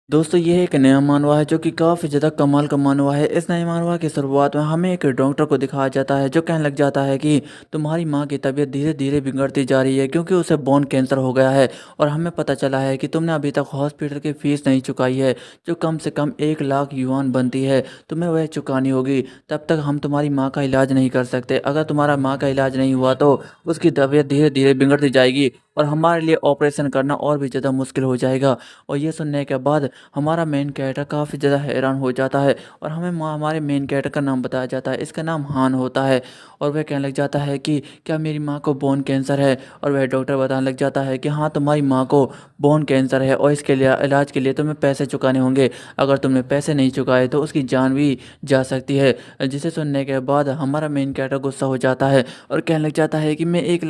दोस्तों ये एक नया मानवा है जो कि काफ़ी ज़्यादा कमाल का मानवा है। इस नए मानवा की शुरुआत में हमें एक डॉक्टर को दिखाया जाता है जो कहने लग जाता है कि तुम्हारी माँ की तबीयत धीरे-धीरे बिगड़ती जा रही है क्योंकि उसे बोन कैंसर हो गया है। और हमें पता चला है कि तुमने अभी तक हॉस्पिटल की फ़ीस नहीं चुकाई है, जो कम से कम 1 लाख युआन बनती है। तुम्हें वह चुकानी होगी, तब तक हम तुम्हारी माँ का इलाज नहीं कर सकते। अगर तुम्हारा माँ का इलाज नहीं हुआ तो उसकी तबीयत धीरे-धीरे बिगड़ती जाएगी और हमारे लिए ऑपरेशन करना और भी ज़्यादा मुश्किल हो जाएगा। और ये सुनने के बाद हमारा मेन कैरेक्टर काफ़ी ज़्यादा हैरान हो जाता है और हमें हमारे मेन कैरेक्टर का नाम बताया जाता है। इसका नाम हान होता है और वह कहने लग जाता है कि क्या मेरी माँ को बोन कैंसर है? और वह डॉक्टर बताने लग जाता है कि हाँ, तुम्हारी माँ को बोन कैंसर है और इसके लिए इलाज के लिए तुम्हें पैसे चुकाने होंगे। अगर तुमने पैसे नहीं चुकाए तो उसकी जान भी जा सकती है। जिसे सुनने के बाद हमारा मेन कैरेक्टर गुस्सा हो जाता है और कहने लग जाता है कि मैं 1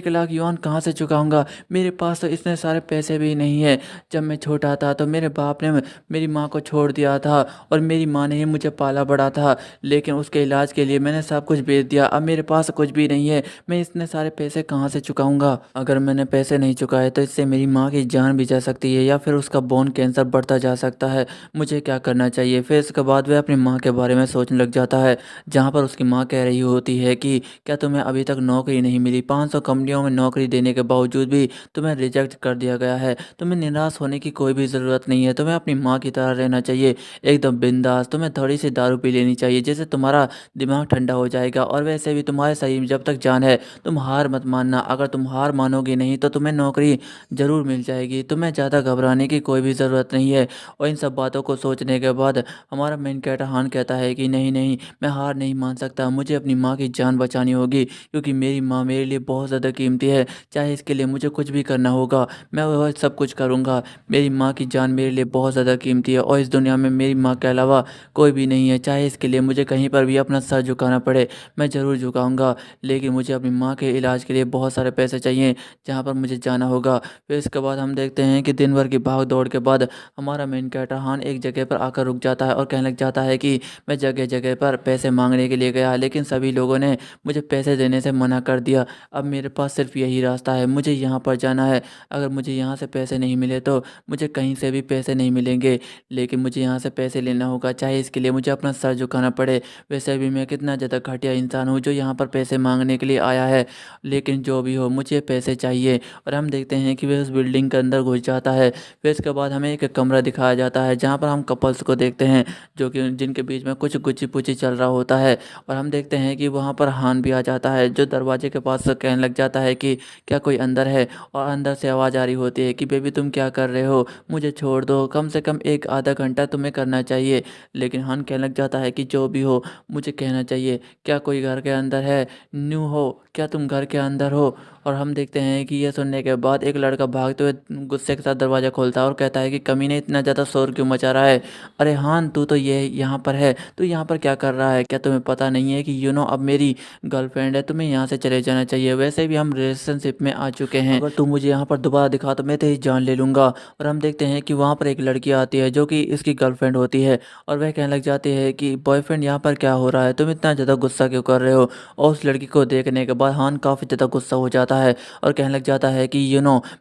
लाख युआन कहाँ से चुकाऊँगा? मेरे पास तो इतने सारे पैसे भी नहीं है। जब मैं छोटा था तो मेरे बाप ने मेरी माँ को छोड़ दिया था और मेरी माँ ने ही मुझे पाला बड़ा था, लेकिन उसके इलाज के लिए मैंने सब कुछ बेच दिया। अब मेरे पास कुछ भी नहीं है, मैं इतने सारे पैसे कहाँ से चुकाऊंगा? अगर मैंने पैसे नहीं चुकाए तो इससे मेरी माँ की जान भी जा सकती है या फिर उसका बोन कैंसर बढ़ता जा सकता है। मुझे क्या करना चाहिए? फिर इसके बाद वह अपनी माँ के बारे में सोचने लग जाता है, जहाँ पर उसकी माँ कह रही होती है कि क्या तुम्हें अभी तक नौकरी नहीं मिली? 500 कंपनियों में नौकरी देने के बावजूद भी तुम्हें रिजेक्ट कर दिया गया है। तुम्हें निराश होने की कोई भी ज़रूरत नहीं है, तुम्हें अपनी माँ की तरह रहना चाहिए, एकदम बिंदास। तुम्हें थोड़ी-सी दारू पी लेनी चाहिए, जिससे तुम्हारा दिमाग ठंडा हो जाएगा और वैसे भी तुम्हारे शरीर में जब तक जान है, तुम हार मत मानना। अगर तुम हार मानोगे नहीं तो तुम्हें नौकरी ज़रूर मिल जाएगी। तुम्हें ज़्यादा घबराने की कोई भी ज़रूरत नहीं है। और इन सब बातों को सोचने के बाद हमारा मेन कैरेक्टर हान कहता है कि नहीं, नहीं, मैं हार नहीं मान सकता। मुझे अपनी माँ की जान बचानी होगी क्योंकि मेरी माँ मेरे लिए बहुत ज़्यादा कीमती है। चाहे इसके लिए मुझे कुछ भी करना होगा, मैं वह सब कुछ करूँगा। मेरी माँ की जान मेरे लिए बहुत ज़्यादा कीमती है और इस दुनिया में मेरी माँ के अलावा कोई भी नहीं है। चाहे इसके लिए मुझे कहीं पर भी अपना सर झुकाना पड़े, मैं ज़रूर झुकाऊँगा। लेकिन मुझे अपनी माँ के इलाज के लिए बहुत सारे पैसे चाहिए, जहाँ पर मुझे जाना होगा। फिर इसके बाद हम देखते हैं कि दिन भर की भाग-दौड़ के बाद हमारा मेन कैरेक्टर हान एक जगह पर आकर रुक जाता है और कहने लग जाता है कि मैं जगह-जगह पर पैसे माँगने के लिए गया, लेकिन सभी लोगों ने मुझे पैसे देने से मना कर दिया। अब मेरे पास सिर्फ़ यही रास्ता है, मुझे यहाँ पर जाना है। अगर मुझे यहाँ से पैसे नहीं मिले तो मुझे कहीं से भी पैसे नहीं मिलेंगे, लेकिन मुझे यहाँ से पैसे लेना होगा, चाहे इसके लिए मुझे अपना सर झुकाना पड़े। वैसे भी मैं कितना ज़्यादा घटिया इंसान हूँ जो यहाँ पर पैसे माँगने के लिए आया है, लेकिन जो भी हो मुझे पैसे चाहिए। और हम देखते हैं कि वह उस बिल्डिंग के अंदर घुस जाता है। फिर इसके बाद हमें एक कमरा दिखाया जाता है जहाँ पर हम कपल्स को देखते हैं, जो कि जिनके बीच में कुछ गुच्ची-पुच्ची चल रहा होता है। और हम देखते हैं कि वहाँ पर हान भी आ जाता है, जो दरवाजे के पास से कहने लग जाता है कि क्या कोई अंदर है? और अंदर से आवाज़ आ रही होती है कि बेबी तुम क्या कर रहे हो? मुझे छोड़ दो, कम से कम 1 आधा घंटा तुम्हें करना चाहिए। लेकिन हान कहने लग जाता है कि जो भी हो मुझे कहना चाहिए, क्या कोई घर के अंदर है? न्यू हो, क्या तुम घर के अंदर हो? और हम देखते हैं कि ये सुनने के बाद एक लड़का भागते हुए गुस्से के साथ दरवाज़ा खोलता है और कहता है कि कमीने इतना ज़्यादा शोर क्यों मचा रहा है? अरे हान, तू तो ये यहाँ पर है, तू यहाँ पर क्या कर रहा है? क्या तुम्हें पता नहीं है कि अब मेरी गर्लफ्रेंड है, तुम्हें यहाँ से चले जाना चाहिए। वैसे भी हम रिलेशनशिप में आ चुके हैं, अगर तू मुझे यहाँ पर दोबारा दिखा तो मैं तेरी जान ले लूँगा। और हम देखते हैं कि वहाँ पर एक लड़की आती है जो कि इसकी गर्लफ्रेंड होती है और वह कहने लग जाती है कि बॉयफ्रेंड यहाँ पर क्या हो रहा है? तुम इतना ज़्यादा गुस्सा क्यों कर रहे हो? और उस लड़की को देखने के बाद हान काफ़ी ज़्यादा गुस्सा हो जाता है और कहने लग जाता है कि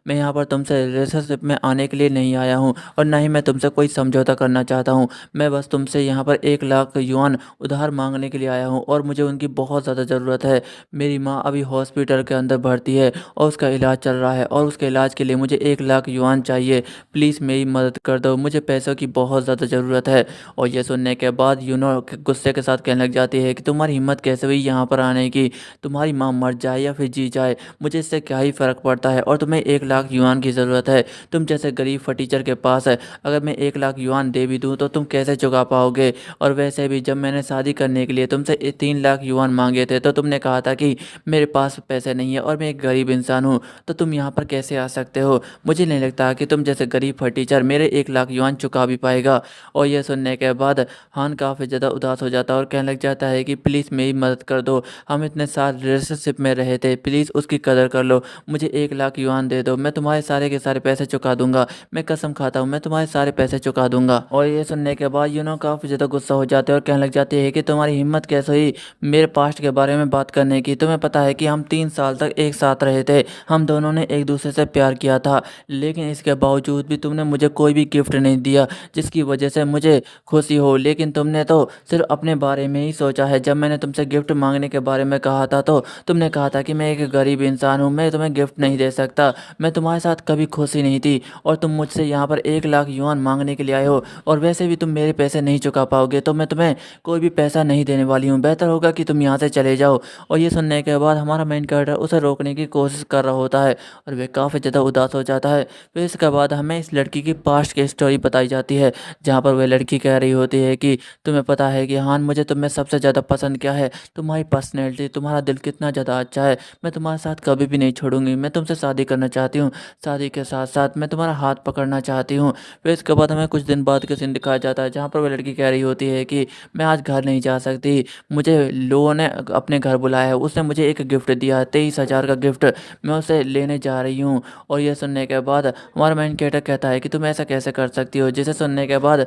मैं यहाँ पर तुमसे रिलेशनशिप में आने के लिए नहीं आया हूँ और ना ही मैं तुमसे कोई समझौता करना चाहता हूँ। मैं बस तुमसे यहाँ पर 1 लाख युआन उधार माँगने के लिए आया हूँ और मुझे उनकी बहुत ज़्यादा ज़रूरत है। मेरी माँ अभी हॉस्पिटल के अंदर भर्ती है और उसका इलाज चल रहा है और उसके इलाज के लिए मुझे 1 लाख युआन चाहिए। प्लीज़ मेरी मदद कर दो, मुझे पैसों की बहुत ज़्यादा ज़रूरत है। और ये सुनने के बाद गुस्से के साथ कहने लग जाती है कि तुम्हारी हिम्मत कैसे हुई यहाँ पर आने की? तुम्हारी माँ मर जाए या फिर जी जाए, मुझे इससे क्या ही फ़र्क पड़ता है और तुम्हें 1 लाख युआन की ज़रूरत है। तुम जैसे गरीब फटीचर के पास है, अगर मैं 1 लाख युआन दे भी दूँ तो तुम कैसे चुका पाओगे? और वैसे भी जब मैंने शादी करने के लिए तुमसे 3 लाख युआन माँगे थे तो तुमने कहा था कि मेरे पास पैसे नहीं है और मैं एक गरीब इंसान हूँ, तो तुम यहाँ पर कैसे आ सकते हो? मुझे नहीं लगता कि तुम जैसे गरीब फटीचर मेरे 1 लाख युआन चुका भी पाएगा। और ये सुनने के बाद हान काफ़ी ज़्यादा उदास हो जाता है और कहने लग जाता है कि प्लीज़ मेरी मदद कर दो। हम इतने साल रिलेशनशिप रिलेशनशिप में रहे थे, प्लीज़ उसकी कदर कर लो। मुझे 1 लाख युआन दे दो, मैं तुम्हारे सारे के सारे पैसे चुका दूँगा। मैं कसम खाता हूँ, मैं तुम्हारे सारे पैसे चुका दूँगा। और ये सुनने के बाद काफ़ी ज़्यादा गुस्सा हो जाते हैं और कहने लग जाते हैं कि तुम्हारी हिम्मत कैसे हुई मेरे पास्ट के बारे में बात करने की? तुम्हें पता है कि हम 3 साल तक एक साथ रहे थे। हम दोनों ने एक-दूसरे से प्यार किया था, लेकिन इसके बावजूद भी तुमने मुझे कोई भी गिफ्ट नहीं दिया, जिसकी वजह से मुझे खुशी हो। लेकिन तुमने तो सिर्फ़ अपने बारे में ही सोचा है। जब मैंने तुमसे गिफ्ट माँगने के बारे में कहा था, तो तुमने कहा था कि मैं एक गरीब इंसान हूँ, मैं तुम्हें गिफ्ट नहीं दे सकता। मैं तुम्हारे साथ कभी खुशी नहीं थी और तुम मुझसे यहाँ पर 1 लाख युआन माँगने के लिए आए हो, और वैसे भी तुम मेरे पैसे नहीं चुका पाओगे, तो मैं तुम्हें कोई भी पैसा नहीं देने वाली हूँ। बेहतर होगा कि तुम यहाँ से चले जाओ। और ये सुनने के बाद हमारा मेन कैरेक्टर उसे रोकने की कोशिश कर रहा होता है और वह काफ़ी ज़्यादा उदास हो जाता है। फिर इसके बाद हमें इस लड़की की पास्ट की स्टोरी बताई जाती है, जहाँ पर वह लड़की कह रही होती है कि तुम्हें पता है कि हाँ, मुझे तुम में सबसे ज़्यादा पसंद क्या है? तुम्हारी पर्सनैलिटी, तुम्हारा दिल कितना ज़्यादा अच्छा है। मैं तुम्हारे साथ कभी भी नहीं छोड़ूँगी। मैं तुमसे शादी करना चाहती हूँ। शादी के साथ-साथ मैं तुम्हारा हाथ पकड़ना चाहती हूँ। फिर इसके बाद हमें कुछ दिन बाद का सीन दिखाया जाता है, जहाँ पर वह लड़की कह रही होती है कि मैं आज घर नहीं जा सकती। मुझे लोगों ने अपने घर बुलाया है। उसने मुझे एक गिफ्ट दिया है, 23,000 का गिफ्ट। मैं उसे लेने जा रही हूँ। और ये सुनने के बाद हमारा मेन कैरेक्टर कहता है कि तुम ऐसा कैसे कर सकती हो? जिसे सुनने के बाद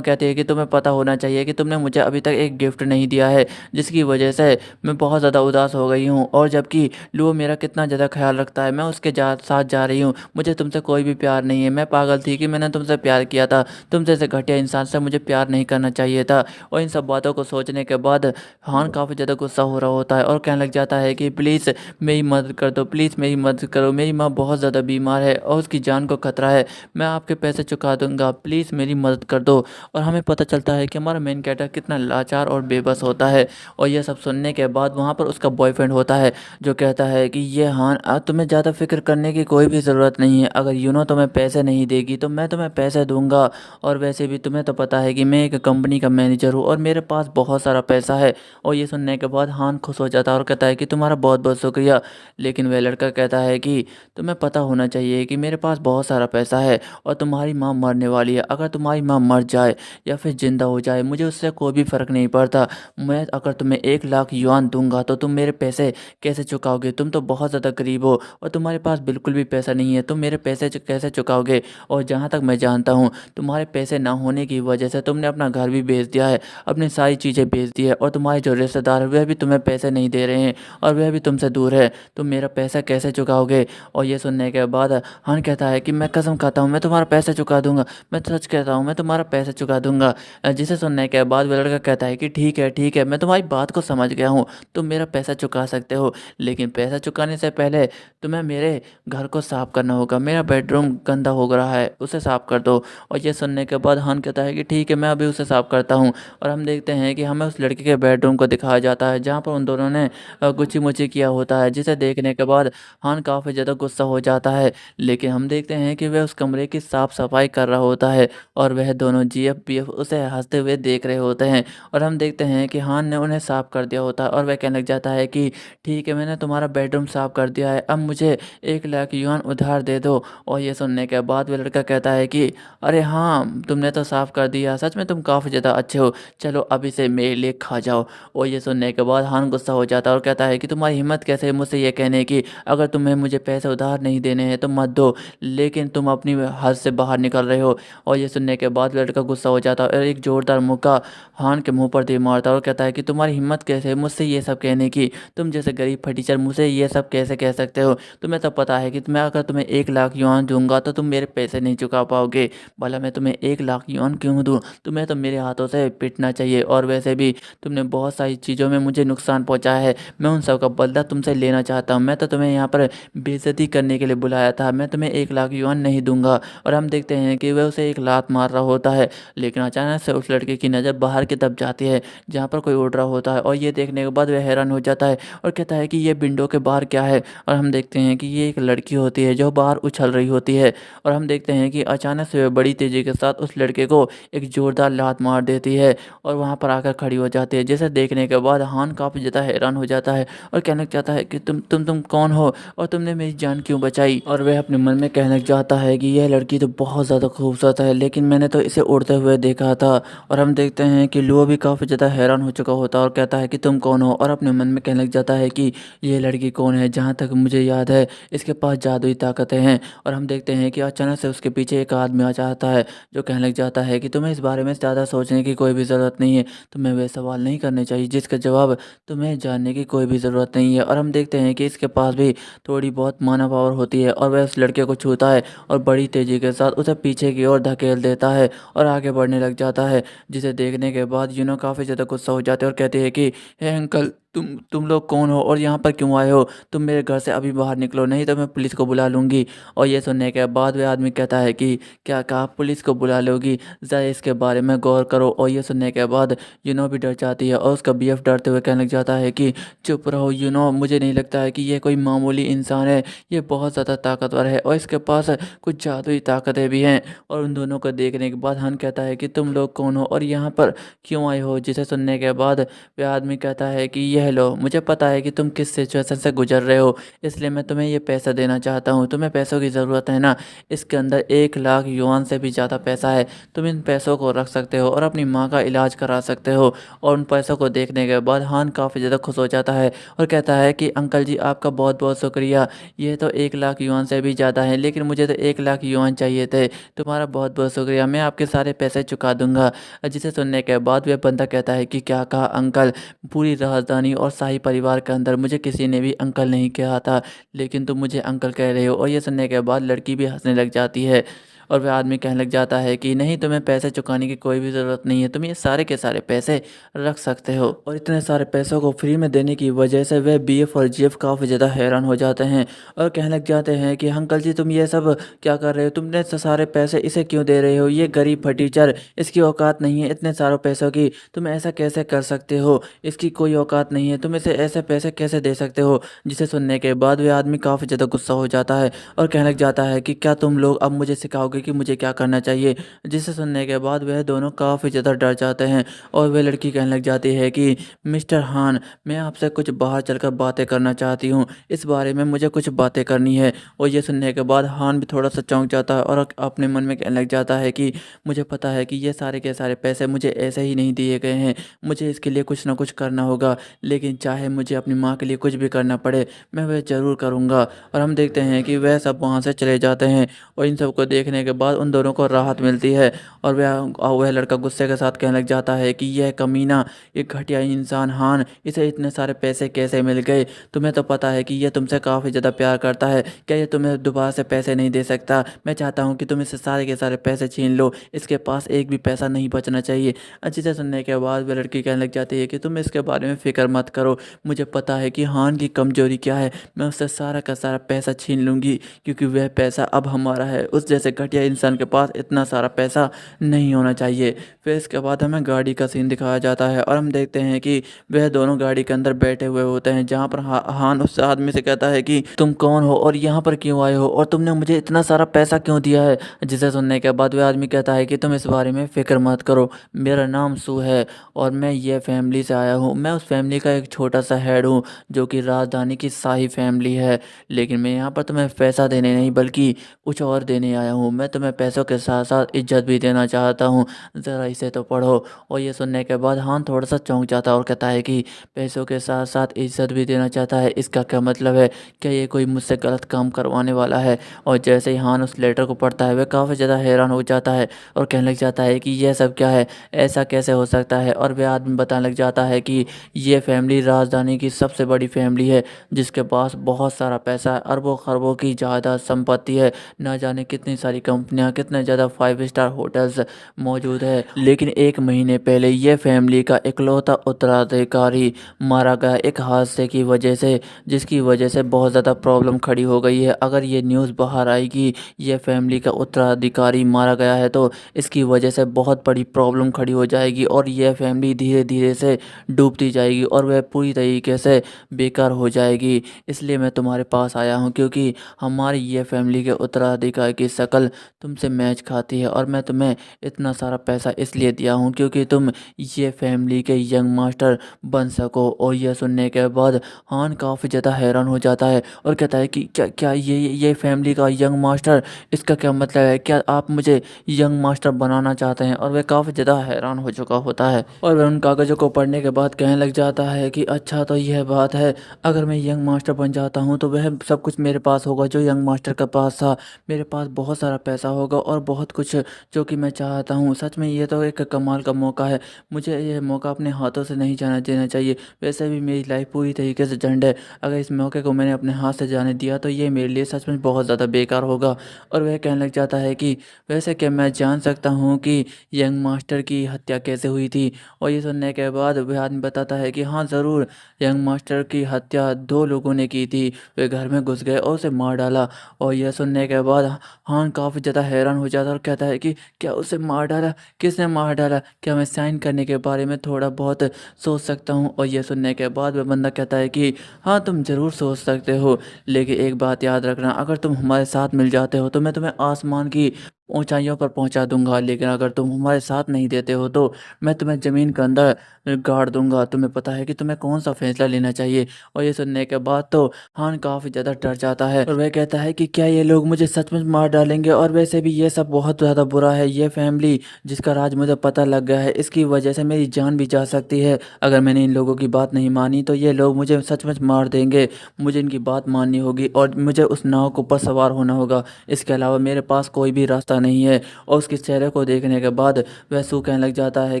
कहती है कि तुम्हें पता होना चाहिए कि तुमने मुझे अभी तक एक गिफ्ट नहीं दिया है, जिसकी वजह से मैं बहुत ज़्यादा उदास हो गई हूँ। और जबकि लुओ मेरा कितना ज़्यादा ख़्याल रखता है, मैं उसके साथ जा रही हूँ। मुझे तुमसे कोई भी प्यार नहीं है। मैं पागल थी कि मैंने तुमसे प्यार किया था। तुम जैसे घटिया इंसान से मुझे प्यार नहीं करना चाहिए था। और इन सब बातों को सोचने के बाद हान काफ़ी ज़्यादा गुस्सा हो रहा होता है और कहने लग जाता है कि प्लीज़ मेरी मदद कर दो, प्लीज़ मेरी मदद करो। मेरी माँ बहुत ज़्यादा बीमार है और उसकी जान को खतरा है। मैं आपके पैसे चुका दूँगा, प्लीज़ मेरी मदद कर दो। और हमें पता चलता है कि हमारा मेन कैरेक्टर कितना लाचार और बेबस होता है। और ये सब सुनने के बाद वहाँ पर उसका बॉयफ्रेंड होता है, जो कहता है कि ये हान, तुम्हें ज़्यादा फ़िक्र करने की कोई भी ज़रूरत नहीं है। अगर तुम्हें पैसे नहीं देगी तो मैं तुम्हें पैसे दूँगा। और वैसे भी तुम्हें तो पता है कि मैं एक कंपनी का मैनेजर हूँ और मेरे पास बहुत सारा पैसा है। और ये सुनने के बाद हान खुश हो जाता है और कहता है कि तुम्हारा बहुत-बहुत शुक्रिया। लेकिन वह लड़का कहता है कि तुम्हें पता होना चाहिए कि मेरे पास बहुत सारा पैसा है और तुम्हारी माँ मरने वाली है। अगर तुम्हारी माँ मर जाए या फिर ज़िंदा हो जाए, मुझे उससे कोई भी फ़र्क नहीं पड़ता। मैं अगर तुम्हें 1 लाख युआन दूँगा तो तुम मेरे पैसे कैसे चुकाओगे? तुम तो बहुत ज़्यादा गरीब हो और तुम्हारे पास बिल्कुल भी पैसा नहीं है। तुम मेरे पैसे कैसे चुकाओगे? और जहाँ तक मैं जानता हूँ, तुम्हारे पैसे ना होने की वजह से तुमने अपना घर भी बेच दिया है, अपनी सारी चीज़ें बेच दी है, और तुम्हारे जो रिश्तेदार हैं वह भी तुम्हें पैसे नहीं दे रहे हैं और वह भी तुमसे दूर है। तुम मेरा पैसा कैसे चुकाओगे? और ये सुनने के बाद हान कहता है कि मैं कसम खाता हूँ, मैं तुम्हारा पैसा चुका दूँगा। मैं सच कहता हूँ, मैं तुम्हारा पैसा चुका दूँगा। जिसे सुनने के बाद वह लड़का कहता है कि ठीक है, मैं तुम्हारी बात को समझ गया हूँ। तुम मेरा पैसा चुका सकते हो, लेकिन पैसा चुकाने से पहले तुम्हें मेरे घर को साफ़ करना होगा। मेरा बेडरूम गंदा हो रहा है, उसे साफ़ कर दो। और ये सुनने के बाद हान कहता है कि ठीक है, मैं अभी उसे साफ़ करता हूँ। और हम देखते हैं कि हमें उस लड़के के बेडरूम को दिखाया जाता है, जहाँ पर उन दोनों ने गुच्ची-मुच्ची किया होता है, जिसे देखने के बाद हान काफ़ी ज़्यादा गुस्सा हो जाता है। लेकिन हम देखते हैं कि वह उस कमरे की साफ़-सफ़ाई कर रहा होता है और वह दोनों जीएफ-पीएफ उसे हँसते हुए देख रहे होते हैं। और हम देखते हैं कि हान ने उन्हें साफ़ कर दिया होता है और वह कहने लग जाता है कि ठीक है, मैंने तुम्हारा बेडरूम साफ़ कर दिया है, अब मुझे 1 लाख युआन उधार दे दो। और ये सुनने के बाद वह लड़का कहता है कि अरे हाँ, तुमने तो साफ़ कर दिया, सच में तुम काफ़ी ज़्यादा अच्छे हो, चलो अब इसे मेरे लिए खा जाओ। और ये सुनने के बाद हान गुस्सा हो जाता है और कहता है कि तुम्हारी हिम्मत कैसे है मुझसे ये कहने की? अगर तुम्हें मुझे पैसे उधार नहीं देने हैं तो मत दो, लेकिन तुम अपनी हद से बाहर निकल रहे हो। और ये सुनने के बाद लड़का गुस्सा हो जाता है और एक ज़ोरदार मुक्का हान के मुँह पर दे मारता है और कहता है कि तुम्हारी हिम्मत कैसे है मुझसे ये सब कहने की? तुम जैसे गरीब फटीचर मुझसे ये सब कैसे कह सकते हो? तुम्हें तो पता है कि मैं अगर तुम्हें 1 लाख युआन दूँगा तो तुम मेरे पैसे नहीं चुका पाओगे। भला मैं तुम्हें 1 लाख युआन क्यों दूँ? तुम्हें तो मेरे हाथों से पिटना चाहिए। और वैसे भी तुमने बहुत सारी चीज़ों में मुझे नुकसान पहुँचाया है। मैं उन सब का बदला तुमसे लेना चाहता हूँ। मैं तो तुम्हें यहाँ पर बेइज़्ज़ती करने के लिए बुलाया था। मैं तुम्हें 1 लाख युआन नहीं दूँगा। और हम देखते हैं कि वह उसे एक लात मार रहा होता है, लेकिन अचानक से उस लड़के की नज़र बाहर की तरफ जाती है, जहाँ पर कोई उड़ रहा होता है। और ये देखने के बाद वह हैरान हो जाता है और कहता है कि ये विंडो के बाहर क्या है? और हम देखते हैं कि ये एक लड़की होती है जो बाहर उछल रही होती है। और हम देखते हैं कि अचानक से वह बड़ी तेज़ी के साथ उस लड़के को एक ज़ोरदार लात मार देती है और वहाँ पर आकर खड़ी हो जाती है, जिसे देखने के बाद हान काफ़ी ज़्यादा हैरान हो जाता है और कहना चाहता है कि तुम कौन हो और तुमने मेरी जान क्यों बचाई? और वह अपने मन में कहना चाहता है कि यह लड़की तो बहुत ज़्यादा खूबसूरत है, लेकिन मैंने तो इसे उड़ते हुए देखा था। और हम देखते हैं कि लुओ भी काफ़ी ज़्यादा हैरान हो चुका होता है और कहता है कि तुम कौन हो? और अपने मन में कहने लग जाता जाता है कि ये लड़की कौन है। जहाँ तक मुझे याद है इसके पास जादुई ताकतें हैं। और हम देखते हैं कि अचानक से उसके पीछे एक आदमी आ जाता है जो कहने लग जाता है कि तुम्हें इस बारे में ज़्यादा सोचने की कोई भी ज़रूरत नहीं है, तुम्हें वे सवाल नहीं करने चाहिए जिसका जवाब तुम्हें जानने की कोई भी ज़रूरत नहीं है। और हम देखते हैं कि इसके पास भी थोड़ी बहुत माना पावर होती है और वह उस लड़के को छूता है और बड़ी तेज़ी के साथ उसे पीछे की ओर धकेल देता है और आगे बढ़ने लग जाता है। जिसे देखने के बाद काफ़ी ज़्यादा गुस्सा हो जाते हैं और कहते हैं कि हे अंकल, तुम लोग कौन हो और यहाँ पर क्यों आए हो? तुम मेरे घर से अभी बाहर निकलो, नहीं तो मैं पुलिस को बुला लूँगी। और ये सुनने के बाद वह आदमी कहता है कि क्या कहा, पुलिस को बुला लोगी? ज़रा इसके बारे में गौर करो। और ये सुनने के बाद भी डर जाती है और उसका बीएफ डरते हुए कहने लग जाता है कि चुप रहो, मुझे नहीं लगता है कि ये कोई मामूली इंसान है, ये बहुत ज़्यादा ताकतवर है और इसके पास कुछ जादुई ताकतें भी हैं। और उन दोनों को देखने के बाद हन कहता है कि तुम लोग कौन हो और यहाँ पर क्यों आए हो? जिसे सुनने के बाद वह आदमी कहता है कि यह लो, मुझे पता है कि तुम किस सिचुएशन से गुजर रहे हो, इसलिए मैं तुम्हें ये पैसा देना चाहता हूँ। तुम्हें पैसों की ज़रूरत है ना? इसके अंदर 1 लाख युआन से भी ज़्यादा पैसा है। तुम इन पैसों को रख सकते हो और अपनी माँ का इलाज करा सकते हो। और उन पैसों को देखने के बाद हान काफ़ी ज़्यादा खुश हो जाता है और कहता है कि अंकल जी, आपका बहुत बहुत शुक्रिया। ये तो 1 लाख युआन से भी ज़्यादा है, लेकिन मुझे तो 1 लाख युआन चाहिए थे। तुम्हारा बहुत बहुत शुक्रिया, मैं आपके सारे पैसे चुका दूंगा। जिसे सुनने के बाद वह बंदा कहता है कि क्या कहा अंकल? पूरी राजधानी और शाही परिवार के अंदर मुझे किसी ने भी अंकल नहीं कहा था, लेकिन तुम मुझे अंकल कह रहे हो। और ये सुनने के बाद लड़की भी हंसने लग जाती है और वह आदमी कहने लग जाता है कि नहीं, तुम्हें पैसे चुकाने की कोई भी ज़रूरत नहीं है, तुम ये सारे के सारे पैसे रख सकते हो। और इतने सारे पैसों को फ्री में देने की वजह से वह बीएफ और जीएफ काफ़ी ज़्यादा हैरान हो जाते हैं और कहने लग जाते हैं कि अंकल जी, तुम ये सब क्या कर रहे हो? तुमने सारे पैसे इसे क्यों दे रहे हो? ये गरीब फटीचर, इसकी औकात नहीं है इतने सारों पैसों की। तुम ऐसा कैसे कर सकते हो? इसकी कोई औकात नहीं है, तुम इसे ऐसे पैसे कैसे दे सकते हो? जिसे सुनने के बाद वह आदमी काफ़ी ज़्यादा गुस्सा हो जाता है और कहने लग जाता है कि क्या तुम लोग अब मुझे सिखाओगे कि मुझे क्या करना चाहिए? जिसे सुनने के बाद वह दोनों काफ़ी ज़्यादा डर जाते हैं और वह लड़की कहने लग जाती है कि मिस्टर हान, मैं आपसे कुछ बाहर चलकर बातें करना चाहती हूँ, इस बारे में मुझे कुछ बातें करनी है। और ये सुनने के बाद हान भी थोड़ा सा चौंक जाता है और अपने मन में कहने लग जाता है कि मुझे पता है कि ये सारे के सारे पैसे मुझे ऐसे ही नहीं दिए गए हैं, मुझे इसके लिए कुछ ना कुछ करना होगा, लेकिन चाहे मुझे अपनी माँ के लिए कुछ भी करना पड़े, मैं वह ज़रूर करूँगा। और हम देखते हैं कि वह सब वहाँ से चले जाते हैं और इन सब को देखने के बाद उन दोनों को राहत मिलती है। और वह लड़का गुस्से के साथ कहने लग जाता है कि यह कमीना, ये घटिया इंसान हान, इसे इतने सारे पैसे कैसे मिल गए? तुम्हें तो पता है कि यह तुमसे काफ़ी ज़्यादा प्यार करता है, क्या ये तुम्हें दोबारा से पैसे नहीं दे सकता? मैं चाहता हूँ कि तुम इससे सारे के सारे पैसे छीन लो, इसके पास एक भी पैसा नहीं बचना चाहिए। अच्छी से सुनने के बाद वह लड़की कहने लग जाती है कि तुम इसके बारे में फ़िक्र मत करो, मुझे पता है कि हान की कमज़ोरी क्या है, मैं उससे सारा का सारा पैसा छीन लूँगी, क्योंकि वह पैसा अब हमारा है। उस जैसे घटिया इंसान के पास इतना सारा पैसा नहीं होना चाहिए। फिर इसके बाद हमें गाड़ी का सीन दिखाया जाता है और हम देखते हैं कि वह दोनों गाड़ी के अंदर बैठे हुए होते हैं, जहाँ पर हान उस आदमी से कहता है कि तुम कौन हो और यहाँ पर क्यों आए हो और तुमने मुझे इतना सारा पैसा क्यों दिया है? जिसे सुनने के बाद वह आदमी कहता है कि तुम इस बारे में फ़िक्र मत करो, मेरा नाम सू है और मैं ये फैमिली से आया हूँ। मैं उस फैमिली का एक छोटा सा हेड हूँ जो कि राजधानी की शाही फैमिली है, लेकिन मैं यहाँ पर तुम्हें पैसा देने नहीं बल्कि कुछ और देने आया हूँ। मैं तुम्हें पैसों के साथ साथ इज्जत भी देना चाहता हूँ, ज़रा इसे तो पढ़ो। और ये सुनने के बाद हान थोड़ा सा चौंक जाता है और कहता है कि पैसों के साथ साथ इज्जत भी देना चाहता है, इसका क्या मतलब है? क्या ये कोई मुझसे गलत काम करवाने वाला है? और जैसे ही हान उस लेटर को पढ़ता है वह काफ़ी ज़्यादा हैरान हो जाता है और कहने लग जाता है कि यह सब क्या है, ऐसा कैसे हो सकता है? और वह आदमी बताने लग जाता है कि ये फैमिली राजधानी की सबसे बड़ी फैमिली है, जिसके पास बहुत सारा पैसा है, अरबों खरबों की जायदाद संपत्ति है, ना जाने कितनी सारी कंपनियां, कितने ज़्यादा 5 स्टार होटल्स मौजूद है। लेकिन 1 महीने पहले ये फैमिली का इकलौता उत्तराधिकारी मारा गया एक हादसे की वजह से, जिसकी वजह से बहुत ज़्यादा प्रॉब्लम खड़ी हो गई है। अगर ये न्यूज़ बाहर आई कि ये फैमिली का उत्तराधिकारी मारा गया है तो इसकी वजह से बहुत बड़ी प्रॉब्लम खड़ी हो जाएगी और यह फैमिली धीरे धीरे से डूबती जाएगी और वह पूरी तरीके से बेकार हो जाएगी। इसलिए मैं तुम्हारे पास आया हूँ, क्योंकि हमारी ये फैमिली के उत्तराधिकारी की शक्ल तुमसे मैच खाती है और मैं तुम्हें इतना सारा पैसा इसलिए दिया हूँ क्योंकि तुम ये फैमिली के यंग मास्टर बन सको। और यह सुनने के बाद हान काफ़ी ज़्यादा हैरान हो जाता है और कहता है कि क्या क्या ये फैमिली का यंग मास्टर, इसका क्या मतलब है? क्या आप मुझे यंग मास्टर बनाना चाहते हैं? और वह काफ़ी ज़्यादा हैरान हो चुका होता है और वह उन कागज़ों को पढ़ने के बाद कहने लग जाता है कि अच्छा तो यह बात है, अगर मैं यंग मास्टर बन जाता हूँ तो वह सब कुछ मेरे पास होगा जो यंग मास्टर के पास था। मेरे पास बहुत सारा पैसा होगा और बहुत कुछ जो कि मैं चाहता हूँ। सच में ये तो एक कमाल का मौका है। मुझे ये मौका अपने हाथों से नहीं जाने देना चाहिए। वैसे भी मेरी लाइफ पूरी तरीके से झंड है। अगर इस मौके को मैंने अपने हाथ से जाने दिया तो ये मेरे लिए सच में बहुत ज़्यादा बेकार होगा। और वह कहने लग जाता है कि वैसे क्या मैं जान सकता हूँ कि यंग मास्टर की हत्या कैसे हुई थी? और ये सुनने के बाद वह आदमी बताता है कि हाँ ज़रूर, यंग मास्टर की हत्या 2 लोगों ने की थी। वे घर में घुस गए और उसे मार डाला। और यह सुनने के बाद हान काफ़ी ज़्यादा हैरान हो जाता है और कहता है कि क्या उसे मार डाला? किसने मार डाला? क्या मैं साइन करने के बारे में थोड़ा बहुत सोच सकता हूँ? और यह सुनने के बाद वह बंदा कहता है कि हाँ, तुम ज़रूर सोच सकते हो, लेकिन एक बात याद रखना, अगर तुम हमारे साथ मिल जाते हो तो मैं तुम्हें आसमान की ऊँचाइयों पर पहुँचा दूँगा, लेकिन अगर तुम हमारे साथ नहीं देते हो तो मैं तुम्हें ज़मीन के अंदर गाड़ दूँगा। तुम्हें पता है कि तुम्हें कौन-सा फ़ैसला लेना चाहिए? और ये सुनने के बाद तो हान काफ़ी ज़्यादा डर जाता है और वह कहता है कि क्या ये लोग मुझे सच में मार डालेंगे? और वैसे भी ये सब बहुत ज़्यादा बुरा है। ये फ़ैमिली जिसका राज मुझे पता लग गया है, इसकी वजह से मेरी जान भी जा सकती है। अगर मैंने इन लोगों की बात नहीं मानी तो ये लोग मुझे सचमुच मार देंगे। मुझे इनकी बात माननी होगी और मुझे उस नाव के ऊपर सवार होना होगा। इसके अलावा मेरे पास कोई भी रास्ता नहीं है। और उसके चेहरे को देखने के बाद वह सू कहने लग जाता है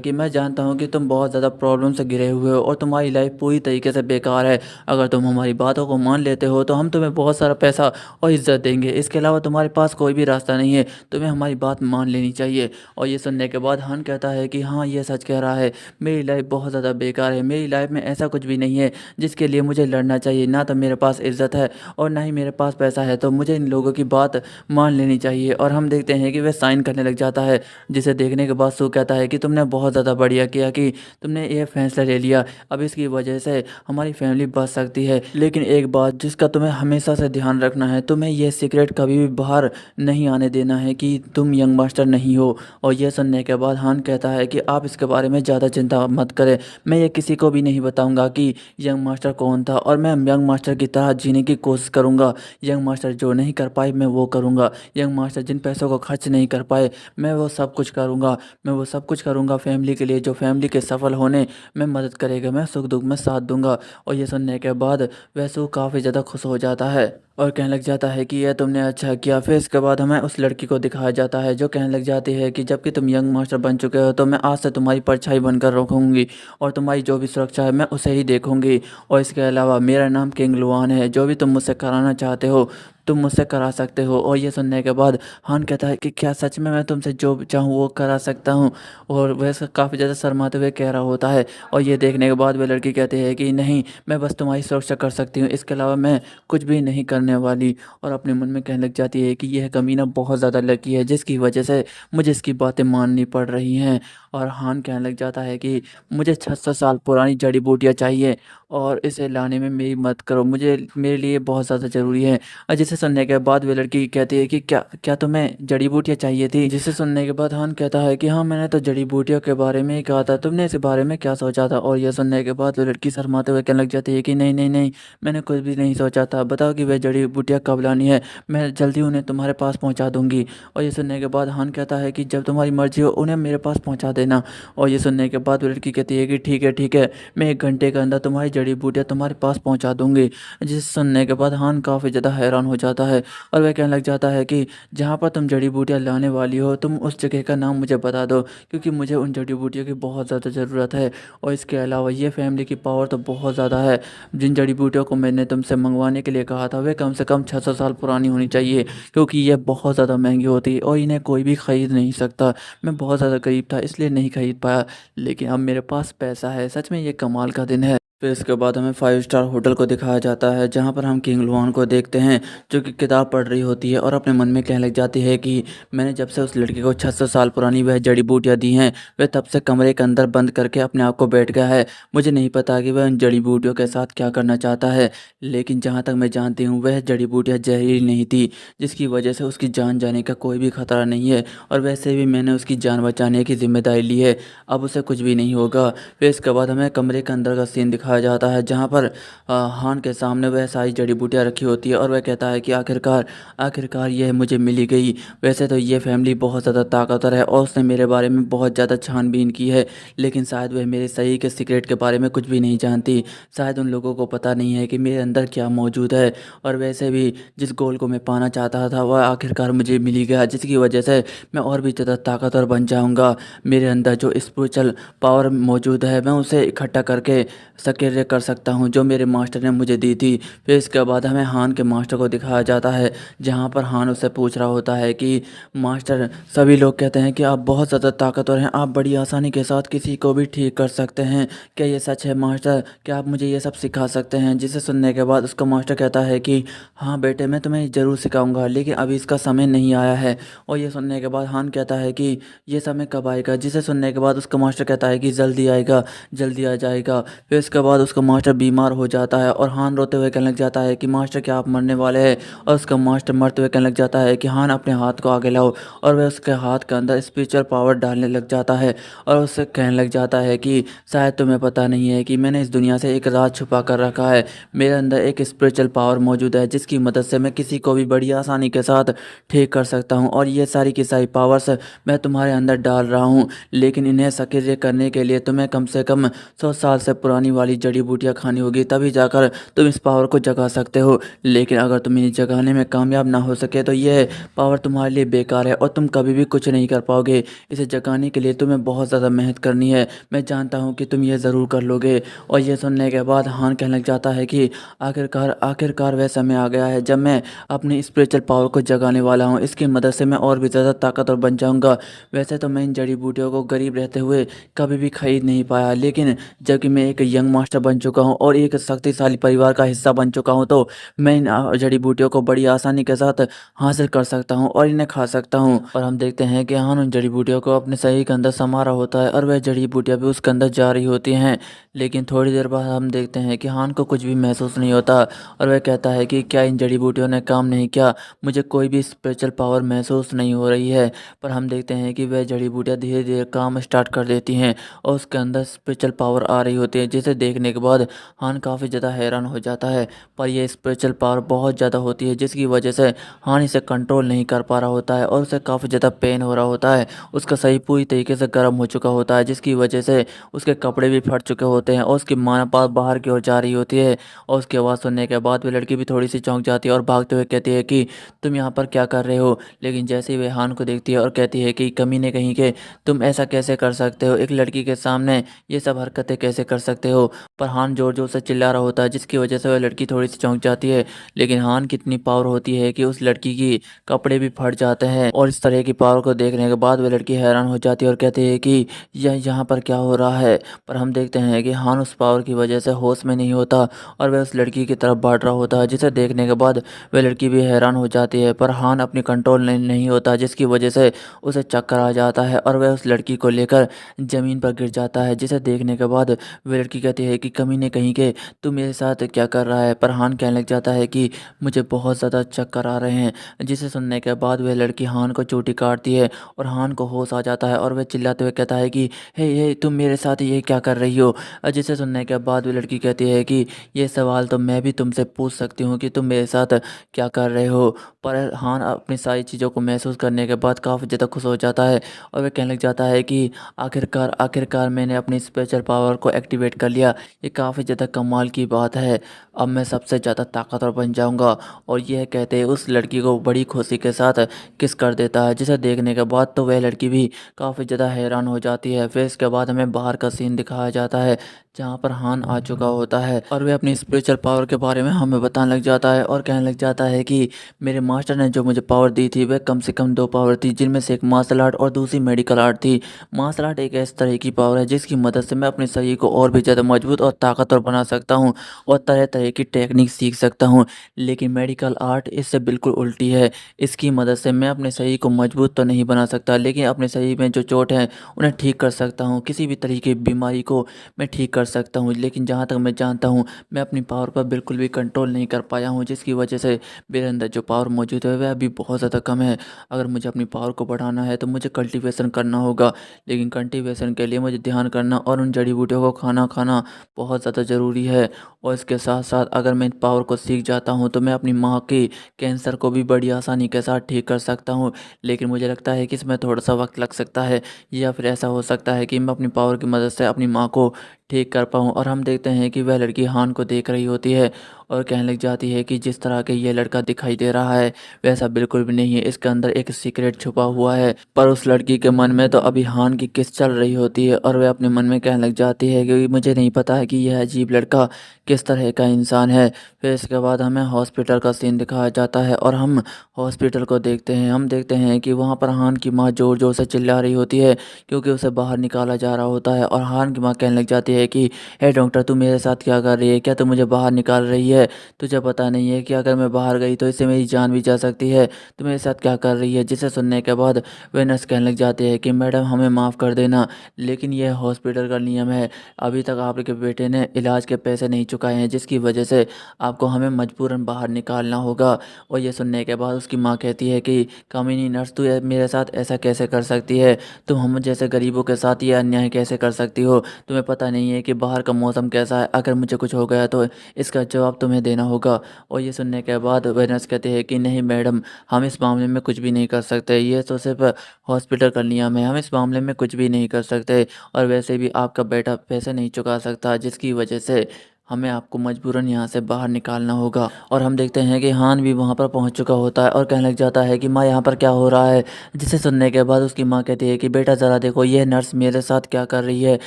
कि मैं जानता हूँ कि तुम बहुत ज़्यादा प्रॉब्लम से घिरे हुए हो और तुम्हारी लाइफ पूरी तरीके से बेकार है। अगर तुम हमारी बातों को मान लेते हो तो हम तुम्हें बहुत सारा पैसा और इज़्ज़त देंगे। इसके अलावा तुम्हारे पास कोई भी रास्ता नहीं है, तुम्हें हमारी बात मान लेनी चाहिए। और ये सुनने के बाद हान कहता है कि हाँ, ये सच कह रहा है। मेरी लाइफ बहुत ज़्यादा बेकार है। मेरी लाइफ में ऐसा कुछ भी नहीं है जिसके लिए मुझे लड़ना चाहिए। ना तो मेरे पास इज़्ज़त है और ना ही मेरे पास पैसा है, तो मुझे इन लोगों की बात मान लेनी चाहिए। और हम देखते हैं कि वह साइन करने लग जाता है, जिसे देखने के बाद सू कहता है कि तुमने बहुत ज़्यादा बढ़िया किया कि तुमने ये फैसला ले लिया। अब इसकी वजह से हमारी फैमिली बच सकती है। लेकिन एक बात जिसका तुम्हें हमेशा से ध्यान रखना है, तुम्हें ये सीक्रेट कभी भी बाहर नहीं आने देना है कि तुम यंग मास्टर नहीं हो। और यह सुनने के बाद हान कहता है कि आप इसके बारे में ज़्यादा चिंता मत करें। मैं ये किसी को भी नहीं बताऊंगा कि यंग मास्टर कौन था, और मैं यंग मास्टर की तरह जीने की कोशिश करूंगा। यंग मास्टर जो नहीं कर पाए मैं वो करूंगा। यंग मास्टर जिन पैसों को खर्च नहीं कर पाए मैं वो सब कुछ करूंगा। मैं वो सब कुछ करूंगा फैमिली के लिए, जो फैमिली के सफल होने में मदद करेगा। मैं सुख दुख में साथ दूंगा। और ये सुनने के बाद वैसू काफ़ी ज़्यादा खुश हो जाता है और कहने लग जाता है कि यह तुमने अच्छा किया। फिर इसके बाद हमें उस लड़की को दिखाया जाता है जो कहने लग जाती है कि जबकि तुम यंग मास्टर बन चुके हो तो मैं आज से तुम्हारी परछाई बनकर रखूँगी और तुम्हारी जो भी सुरक्षा है मैं उसे ही देखूँगी। और इसके अलावा मेरा नाम किंग लुआन है, जो भी तुम मुझसे कराना चाहते हो तुम मुझसे करा सकते हो। और ये सुनने के बाद हान कहता है कि क्या सच में मैं तुमसे जो चाहूँ वो करा सकता हूँ? और वैसे काफ़ी ज़्यादा शर्माते हुए कह रहा होता है। और ये देखने के बाद वह लड़की कहती है कि नहीं, मैं बस तुम्हारी सुरक्षा कर सकती हूँ, इसके अलावा मैं कुछ भी नहीं करने वाली। और अपने मन में कहने लग जाती है कि यह कमीना बहुत ज़्यादा लकी है जिसकी वजह से मुझे इसकी बातें माननी पड़ रही हैं। और हान कहने लग जाता है कि मुझे 600 साल पुरानी जड़ी बूटियाँ चाहिए और इसे लाने में मेरी मदद करो, मुझे मेरे लिए बहुत ज़्यादा ज़रूरी है। और जिसे सुनने के बाद वे लड़की कहती है कि क्या क्या तुम्हें जड़ी बूटियाँ चाहिए थी? जिसे सुनने के बाद हान कहता है कि हाँ, मैंने तो जड़ी बूटियों के बारे में ही कहा था, तुमने इस बारे में क्या सोचा था? और यह सुनने के बाद वो लड़की शर्माते हुए कहने लग जाती है कि नहीं नहीं नहीं, मैंने कुछ भी नहीं सोचा था। बताओ कि वह जड़ी बूटियाँ कब लानी है, मैं जल्दी उन्हें तुम्हारे पास पहुँचा दूँगी। और ये सुनने के बाद हान कहता है कि जब तुम्हारी मर्जी हो उन्हें मेरे पास पहुँचा देना। और ये सुनने के बाद वो लड़की कहती है कि ठीक है, मैं 1 घंटे के अंदर तुम्हारी जड़ी बूटियाँ तुम्हारे पास पहुँचा दूँगी। जिसे सुनने के बाद हान काफ़ी ज़्यादा हैरान हो जाता है और वह कहने लग जाता है कि जहाँ पर तुम जड़ी बूटियाँ लाने वाली हो तुम उस जगह का नाम मुझे बता दो, क्योंकि मुझे उन जड़ी बूटियों की बहुत ज़्यादा ज़रूरत है। और इसके अलावा ये फैमिली की पावर तो बहुत ज़्यादा है। जिन जड़ी बूटियों को मैंने तुमसे मंगवाने के लिए कहा था वे कम से कम 600 साल पुरानी होनी चाहिए, क्योंकि ये बहुत ज़्यादा महंगी होती है और इन्हें कोई भी ख़रीद नहीं सकता। मैं बहुत ज़्यादा गरीब था इसलिए नहीं खरीद पाया, लेकिन अब मेरे पास पैसा है। सच में ये कमाल का दिन है। फिर इसके बाद हमें 5 स्टार होटल को दिखाया जाता है, जहाँ पर हम किंग लुआन को देखते हैं, जो कि किताब पढ़ रही होती है और अपने मन में कहने लग जाती है कि मैंने जब से उस लड़के को 600 साल पुरानी वह जड़ी बूटियाँ दी हैं, वह तब से कमरे के अंदर बंद करके अपने आप को बैठ गया है। मुझे नहीं पता कि वह उन जड़ी बूटियों के साथ क्या करना चाहता है, लेकिन जहाँ तक मैं जानती हूँ वह जड़ी बूटियाँ जहरीली नहीं थी, जिसकी वजह से उसकी जान जाने का कोई भी खतरा नहीं है। और वैसे भी मैंने उसकी जान बचाने की जिम्मेदारी ली है, अब उसे कुछ भी नहीं होगा। फिर इसके बाद हमें कमरे के अंदर का सीन दिखाया जाता है, जहाँ पर हान के सामने वह सारी जड़ी बूटियाँ रखी होती है और वह कहता है कि आखिरकार आखिरकार यह मुझे मिली गई। वैसे तो ये फैमिली बहुत ज़्यादा ताकतवर है और उसने मेरे बारे में बहुत ज़्यादा छानबीन की है, लेकिन शायद वह मेरे सही के सीक्रेट के बारे में कुछ भी नहीं जानती। शायद उन लोगों को पता नहीं है कि मेरे अंदर क्या मौजूद है। और वैसे भी जिस गोल को मैं पाना चाहता था वह आखिरकार मुझे मिल ही गया, जिसकी वजह से मैं और भी ज़्यादा ताकतवर बन जाऊंगा। मेरे अंदर जो स्पिरिचुअल पावर मौजूद है मैं उसे इकट्ठा करके सक्रिय कर सकता हूँ, जो मेरे मास्टर ने मुझे दी थी। फिर इसके बाद हमें हान के मास्टर को दिखाया जाता है, जहाँ पर हान उससे पूछ रहा होता है कि मास्टर, सभी लोग कहते हैं कि आप बहुत ज़्यादा ताकतवर हैं, आप बड़ी आसानी के साथ किसी को भी ठीक कर सकते हैं, क्या ये सच है मास्टर? क्या आप मुझे ये सब सिखा सकते हैं? जिसे सुनने के बाद उसका मास्टर कहता है कि हाँ बेटे, मैं तुम्हें ज़रूर सिखाऊंगा, लेकिन अभी इसका समय नहीं आया है। और ये सुनने के बाद हान कहता है कि ये समय कब आएगा? जिसे सुनने के बाद उसका मास्टर कहता है कि जल्दी आएगा, जल्दी आ जाएगा। फिर इसके बाद उसका मास्टर बीमार हो जाता है और हान रोते हुए कहने लग जाता है कि मास्टर, क्या आप मरने वाले हैं? और उसका मास्टर मरते हुए कहने लग जाता है कि हान, अपने हाथ को आगे लाओ। और वह उसके हाथ के अंदर स्पिरिचुअल पावर डालने लग जाता है और उससे कहने लग जाता है कि शायद तुम्हें पता नहीं है कि मैंने इस दुनिया से एक राज छुपा कर रखा है। मेरे अंदर एक स्पिरिचुअल पावर मौजूद है, जिसकी मदद से मैं किसी को भी बड़ी आसानी के साथ ठीक कर सकता हूँ। और ये सारी की सारी पावर्स मैं तुम्हारे अंदर डाल रहा हूँ, लेकिन इन्हें सक्रिय करने के लिए तुम्हें कम से कम 100 साल से पुरानी वाली जड़ी बूटियाँ खानी होगी, तभी जाकर तुम इस पावर को जगा सकते हो। लेकिन अगर तुम इन्हें जगाने में कामयाब ना हो सके तो यह पावर तुम्हारे लिए बेकार है और तुम कभी भी कुछ नहीं कर पाओगे। इसे जगाने के लिए तुम्हें बहुत ज़्यादा मेहनत करनी है। मैं जानता हूँ कि तुम ये ज़रूर कर लोगे। और ये सुनने के बाद हान कहने लग जाता है कि आखिरकार आखिरकार वह समय आ गया है जब मैं अपनी स्पिरिचुअल पावर को जगाने वाला हूँ। इसकी मदद से मैं और भी ज़्यादा ताकतवर बन जाऊँगा। वैसे तो मैं इन जड़ी बूटियों को गरीब रहते हुए कभी भी खरीद नहीं पाया, लेकिन जबकि मैं एक यंग मास्टर बन चुका हूँ और एक शक्तिशाली परिवार का हिस्सा बन चुका हूँ, तो मैं इन जड़ी बूटियों को बड़ी आसानी के साथ हासिल कर सकता हूँ और इन्हें खा सकता हूँ। और हम देखते हैं कि हान उन जड़ी बूटियों को अपने शरीर के अंदर समा रहा होता है और वह जड़ी बूटियाँ भी उसके अंदर जा रही होती हैं। लेकिन थोड़ी देर बाद हम देखते हैं कि हान को कुछ भी महसूस नहीं होता और वह कहता है कि क्या इन जड़ी बूटियों ने काम नहीं किया? मुझे कोई भी स्पेशल पावर महसूस नहीं हो रही है। पर हम देखते हैं कि वह जड़ी बूटियाँ धीरे धीरे काम स्टार्ट कर देती हैं और उसके अंदर स्पेशल पावर आ रही होती है, जिसे देखने के बाद हान काफ़ी ज़्यादा हैरान हो जाता है। पर यह स्पेशल पावर बहुत ज़्यादा होती है, जिसकी वजह से हान इसे कंट्रोल नहीं कर पा रहा होता है और उसे काफ़ी ज़्यादा पेन हो रहा होता है। उसका शरीर पूरी तरीके से गर्म हो चुका होता है, जिसकी वजह से उसके कपड़े भी फट चुके होते हैं और उसकी माँ बाप बाहर की ओर जा रही होती है। और उसकी आवाज़ सुनने के बाद वह लड़की भी थोड़ी सी चौंक जाती है और भागते हुए कहती है कि तुम यहाँ पर क्या कर रहे हो? लेकिन जैसे ही वह हान को देखती है और कहती है कि कमीने कहीं के, तुम ऐसा कैसे कर सकते हो? एक लड़की के सामने ये सब हरकतें कैसे कर सकते हो? पर हान जोर जोर से चिल्ला रहा होता है, जिसकी वजह से वह लड़की थोड़ी सी चौंक जाती है। लेकिन हान की इतनी पावर होती है कि उस लड़की की कपड़े भी फट जाते हैं। और इस तरह की पावर को देखने के बाद वह लड़की हैरान हो जाती है और कहती है कि यह यहाँ पर क्या हो रहा है? पर हम देखते हैं कि हान उस पावर की वजह से होश में नहीं होता और वह उस लड़की की तरफ बढ़ रहा होता है, जिसे देखने के बाद वह लड़की भी हैरान हो जाती है। पर हान अपनी कंट्रोल नहीं होता, जिसकी वजह से उसे चक्कर आ जाता है और वह उस लड़की को लेकर ज़मीन पर गिर जाता है, जिसे देखने के बाद वह लड़की कहती है कि कमीने कहीं के, तू मेरे साथ क्या कर रहा है? पर हान कहने लग जाता है कि मुझे बहुत ज़्यादा चक्कर आ रहे हैं, जिसे सुनने के बाद वह लड़की हान को चोटी काटती है और हान को होश आ जाता है और वह चिल्लाते हुए कहता है कि हे तुम मेरे साथ ये क्या कर रही हो? जिसे सुनने के बाद वह लड़की कहती है कि ये सवाल तो मैं भी तुमसे पूछ सकती हूँ कि तुम मेरे साथ क्या कर रहे हो? पर हान अपनी सारी चीज़ों को महसूस करने के बाद काफ़ी ज़्यादा खुश हो जाता है और वह कहने लग जाता है कि आखिरकार आखिरकार मैंने अपनी स्पेशल पावर को एक्टिवेट कर लिया। ये काफ़ी ज़्यादा कमाल की बात है। अब मैं सबसे ज़्यादा ताकतवर बन जाऊंगा। और यह कहते ही उस लड़की को बड़ी खुशी के साथ किस कर देता है, जिसे देखने के बाद तो वह लड़की भी काफ़ी ज़्यादा हैरान हो जाती है। फिर इसके बाद हमें बाहर का सीन दिखाया जाता है, जहाँ पर हान आ चुका होता है और वह अपनी स्पिरिचुअल पावर के बारे में हमें बताने लग जाता है और कहने लग जाता है कि मेरे मास्टर ने जो मुझे पावर दी थी वह कम से कम 2 पावर थी, जिनमें से एक मार्शल आर्ट और दूसरी मेडिकल आर्ट थी। मार्शल आर्ट एक ऐसी तरह की पावर है जिसकी मदद से मैं अपने शरीर को और भी ज़्यादा मजबूत मजबूत और ताकतवर बना सकता हूँ और तरह-तरह की टेक्निक सीख सकता हूँ। लेकिन मेडिकल आर्ट इससे बिल्कुल उल्टी है। इसकी मदद से मैं अपने शरीर को मजबूत तो नहीं बना सकता, लेकिन अपने शरीर में जो चोट है, उन्हें ठीक कर सकता हूँ। किसी भी तरीके की बीमारी को मैं ठीक कर सकता हूँ। लेकिन जहाँ तक मैं जानता हूँ, मैं अपनी पावर पर बिल्कुल भी कंट्रोल नहीं कर पाया हूँ, जिसकी वजह से मेरे अंदर जो पावर मौजूद है, वह अभी बहुत ज़्यादा कम है। अगर मुझे अपनी पावर को बढ़ाना है, तो मुझे कल्टीवेशन करना होगा। लेकिन कल्टीवेशन के लिए मुझे ध्यान करना और उन जड़ी-बूटियों को खाना बहुत ज़्यादा ज़रूरी है। और इसके साथ-साथ अगर मैं इन पावर को सीख जाता हूँ, तो मैं अपनी माँ की कैंसर को भी बड़ी आसानी के साथ ठीक कर सकता हूँ। लेकिन मुझे लगता है कि इसमें थोड़ा-सा वक़्त लग सकता है, या फिर ऐसा हो सकता है कि मैं अपनी पावर की मदद से अपनी माँ को ठीक कर पाऊँ। और हम देखते हैं कि वह लड़की हान को देख रही होती है और कहने लग जाती है कि जिस तरह के ये लड़का दिखाई दे रहा है, वैसा बिल्कुल भी नहीं है। इसके अंदर एक सीक्रेट छुपा हुआ है। पर उस लड़की के मन में तो अभी हान की किस चल रही होती है, और वह अपने मन में कहने लग जाती है कि मुझे नहीं पता है कि यह अजीब लड़का किस तरह का इंसान है। फिर इसके बाद हमें हॉस्पिटल का सीन दिखाया जाता है और हम हॉस्पिटल को देखते हैं। हम देखते हैं कि वहाँ पर हान की माँ ज़ोर-ज़ोर से चिल्ला रही होती है, क्योंकि उसे बाहर निकाला जा रहा होता है। और हान की माँ कहने लग जाती है कि हे डॉक्टर, तू मेरे साथ क्या कर रही है? क्या तू मुझे बाहर निकाल रही है? तुझे पता नहीं है कि अगर मैं बाहर गई तो इससे मेरी जान भी जा सकती है। तू मेरे साथ क्या कर रही है? जिसे सुनने के बाद वह नर्स कहने लग जाती है कि मैडम, हमें माफ़ कर देना, लेकिन यह हॉस्पिटल का नियम है। अभी तक आपके बेटे ने इलाज के पैसे नहीं चुकाए हैं, जिसकी वजह से आपको हमें मजबूरन बाहर निकालना होगा। और ये सुनने के बाद उसकी माँ कहती है कि कामिनी नर्स, तू मेरे साथ ऐसा कैसे कर सकती है? तुम हम जैसे गरीबों के साथ ये अन्याय कैसे कर सकती हो? तुम्हें पता नहीं है कि बाहर का मौसम कैसा है? अगर मुझे कुछ हो गया तो इसका जवाब तुम्हें देना होगा। और ये सुनने के बाद वह नर्स कहती है कि नहीं मैडम, हम इस मामले में कुछ भी नहीं कर सकते। ये तो सिर्फ़ हॉस्पिटल का नियम है, हम इस मामले में कुछ भी नहीं कर सकते। और वैसे भी आपका बेटा पैसे नहीं चुका सकता, जिसकी वजह से हमें आपको मजबूरन यहाँ से बाहर निकालना होगा। और हम देखते हैं कि हान भी वहाँ पर पहुँच चुका होता है और कहने लग जाता है कि माँ, यहाँ पर क्या हो रहा है? जिसे सुनने के बाद उसकी माँ कहती है कि बेटा ज़रा देखो, ये नर्स मेरे साथ क्या कर रही है?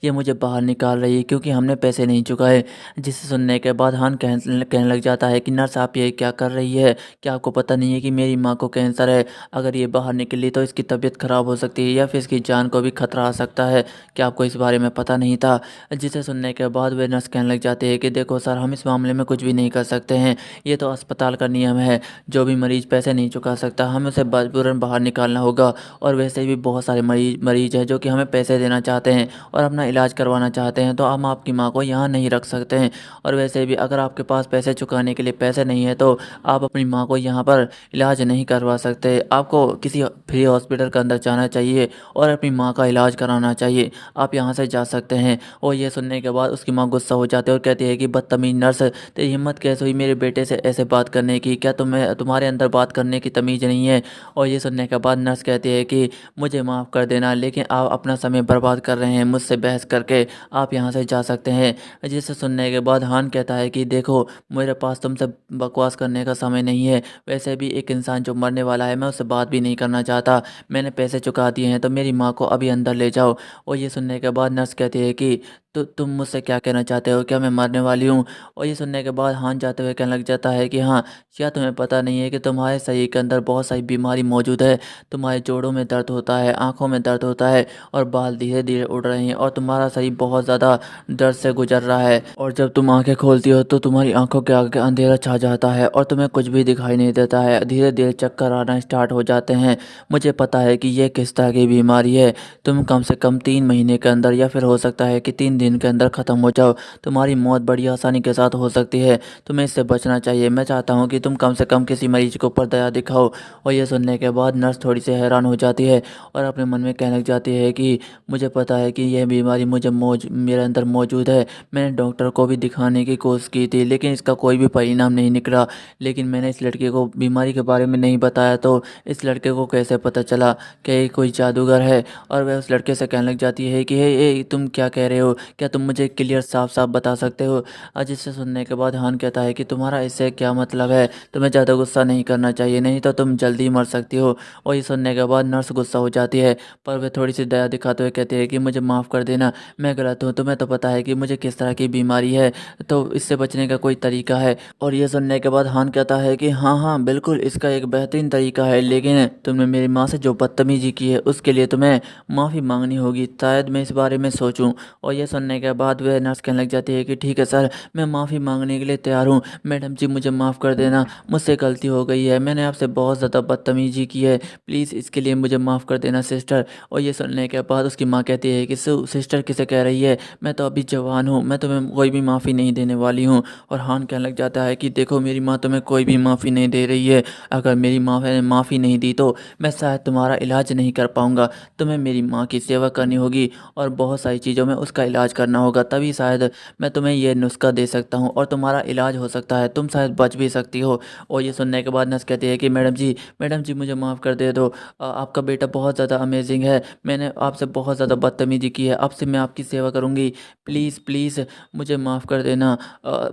ये मुझे बाहर निकाल रही है क्योंकि हमने पैसे नहीं चुकाए। जिसे सुनने के बाद हान कहने लग जाता है कि नर्स, आप ये क्या कर रही है? क्या आपको पता नहीं है कि मेरी माँ को कैंसर है? अगर ये बाहर निकली तो इसकी तबीयत ख़राब हो सकती है, या फिर इसकी जान को भी खतरा आ सकता है। क्या आपको इस बारे में पता नहीं था? जिसे सुनने के बाद वे नर्स कहने लग जाते हैं कि देखो सर, हम इस मामले में कुछ भी नहीं कर सकते हैं। ये तो अस्पताल का नियम है। जो भी मरीज़ पैसे नहीं चुका सकता, हमें उसे मजबूरन बाहर निकालना होगा। और वैसे भी बहुत सारे मरीज़ हैं जो कि हमें पैसे देना चाहते हैं और अपना इलाज करवाना चाहते हैं, तो हम आपकी माँ को यहाँ नहीं रख सकते हैं। और वैसे भी अगर आपके पास पैसे चुकाने के लिए पैसे नहीं है, तो आप अपनी माँ को यहाँ पर इलाज नहीं करवा सकते। आपको किसी फ्री हॉस्पिटल के अंदर जाना चाहिए और अपनी माँ का इलाज कराना चाहिए। आप यहाँ से जा सकते हैं। और ये सुनने के बाद उसकी माँ गुस्सा हो जाती है और कहती है कि बदतमीज़ नर्स, तेरी हिम्मत कैसे हुई मेरे बेटे से ऐसे बात करने की? क्या तुम्हारे अंदर बात करने की तमीज़ नहीं है? और ये सुनने के बाद नर्स कहती है कि मुझे माफ़ कर देना, लेकिन आप अपना समय बर्बाद कर रहे हैं मुझसे बहस करके, आप यहाँ से जा सकते हैं। जिसे सुनने के बाद हान कहता है कि देखो, मेरे पास तुमसे बकवास करने का समय नहीं है। वैसे भी एक इंसान जो मरने वाला है, मैं उससे बात भी नहीं करना चाहता। मैंने पैसे चुका दिए हैं, तो मेरी माँ को अभी अंदर ले जाओ। और ये सुनने के बाद नर्स कहती है कि तो तुम मुझसे क्या कहना चाहते हो? क्या मैं मरने वाली हूँ? और ये सुनने के बाद हान जाते हुए कहने लग जाता है कि हाँ, क्या तुम्हें पता नहीं है कि तुम्हारे शरीर के अंदर बहुत सारी बीमारी मौजूद है? तुम्हारे जोड़ों में दर्द होता है, आँखों में दर्द होता है, और बाल धीरे-धीरे उड़ रहे हैं, और तुम्हारा शरीर बहुत ज़्यादा दर्द से गुजर रहा है। और जब तुम आँखें खोलती हो, तो तुम्हारी आँखों के आगे अंधेरा छा जाता है और तुम्हें कुछ भी दिखाई नहीं देता है। धीरे-धीरे चक्कर आना स्टार्ट हो जाते हैं। मुझे पता है कि ये किस तरह की बीमारी है। तुम कम से कम 3 महीने के अंदर, या फिर हो सकता है कि 3 दिन के अंदर ख़त्म हो जाओ। तुम्हारी मौत बड़ी आसानी के साथ हो सकती है। तुम्हें इससे बचना चाहिए। मैं चाहता हूँ कि तुम कम से कम किसी मरीज़ के ऊपर दया दिखाओ। और ये सुनने के बाद नर्स थोड़ी-सी हैरान हो जाती है और अपने मन में कहने लग जाती है कि मुझे पता है कि यह बीमारी मेरे अंदर मौजूद है। मैंने डॉक्टर को भी दिखाने की कोशिश की थी, लेकिन इसका कोई भी परिणाम नहीं निकला। लेकिन मैंने इस लड़के को बीमारी के बारे में नहीं बताया, तो इस लड़के को कैसे पता चला कि ये कोई जादूगर है? और वह उस लड़के से कहने लग जाती है कि हे तुम क्या कह रहे हो? क्या तुम मुझे क्लियर साफ-साफ बता सकते हो? जिसे सुनने के बाद हान कहता है कि तुम्हारा इससे क्या मतलब है? तुम्हें ज़्यादा गुस्सा नहीं करना चाहिए, नहीं तो तुम जल्दी मर सकती हो। और ये सुनने के बाद नर्स गुस्सा हो जाती है, पर वह थोड़ी-सी दया दिखाते हुए कहती है कि मुझे माफ़ कर देना, मैं गलत हूँ। तुम्हें तो पता है कि मुझे किस तरह की बीमारी है, तो इससे बचने का कोई तरीका है? और ये सुनने के बाद हान कहता है कि हाँ, हाँ, बिल्कुल इसका एक बेहतरीन तरीका है, लेकिन तुमने मेरी माँ से जो बदतमीज़ी की है, उसके लिए तुम्हें माफ़ी माँगनी होगी। शायद मैं इस बारे में सोचूँ। और ये सुनने के बाद वह नर्स कहने लग जाती है कि ठीक है सर, मैं माफ़ी माँगने के लिए तैयार हूँ। मैडम जी मुझे माफ़ कर देना, मुझसे गलती हो गई है। मैंने आपसे बहुत ज़्यादा बदतमीज़ी की है। प्लीज़ इसके लिए मुझे माफ़ कर देना सिस्टर। और ये सुनने के बाद उसकी माँ कहती है कि सिस्टर किसे कह रही है? मैं तो अभी जवान हूँ, मैं तुम्हें कोई भी माफ़ी नहीं देने वाली हूँ। और हान कहने लग जाता है कि देखो मेरी माँ तुम्हें कोई भी माफ़ी नहीं दे रही है। अगर मेरी माँ ने माफ़ी नहीं दी तो मैं शायद तुम्हारा इलाज नहीं कर पाऊँगा। तुम्हें मेरी माँ की सेवा करनी होगी और बहुत सारी चीज़ों में उसका इलाज करना होगा, तभी शायद मैं तुम्हें ये नुस्खा दे सकता हूँ और तुम्हारा इलाज हो सकता है, तुम शायद बच भी सकती हो। और ये सुनने के बाद नर्स कहती है कि मैडम जी मुझे माफ़ कर दे दो। आपका बेटा बहुत ज़्यादा अमेजिंग है। मैंने आपसे बहुत ज़्यादा बदतमीज़ी की है, अब से मैं आपकी सेवा करूँगी। प्लीज़ प्लीज़ मुझे माफ़ कर देना।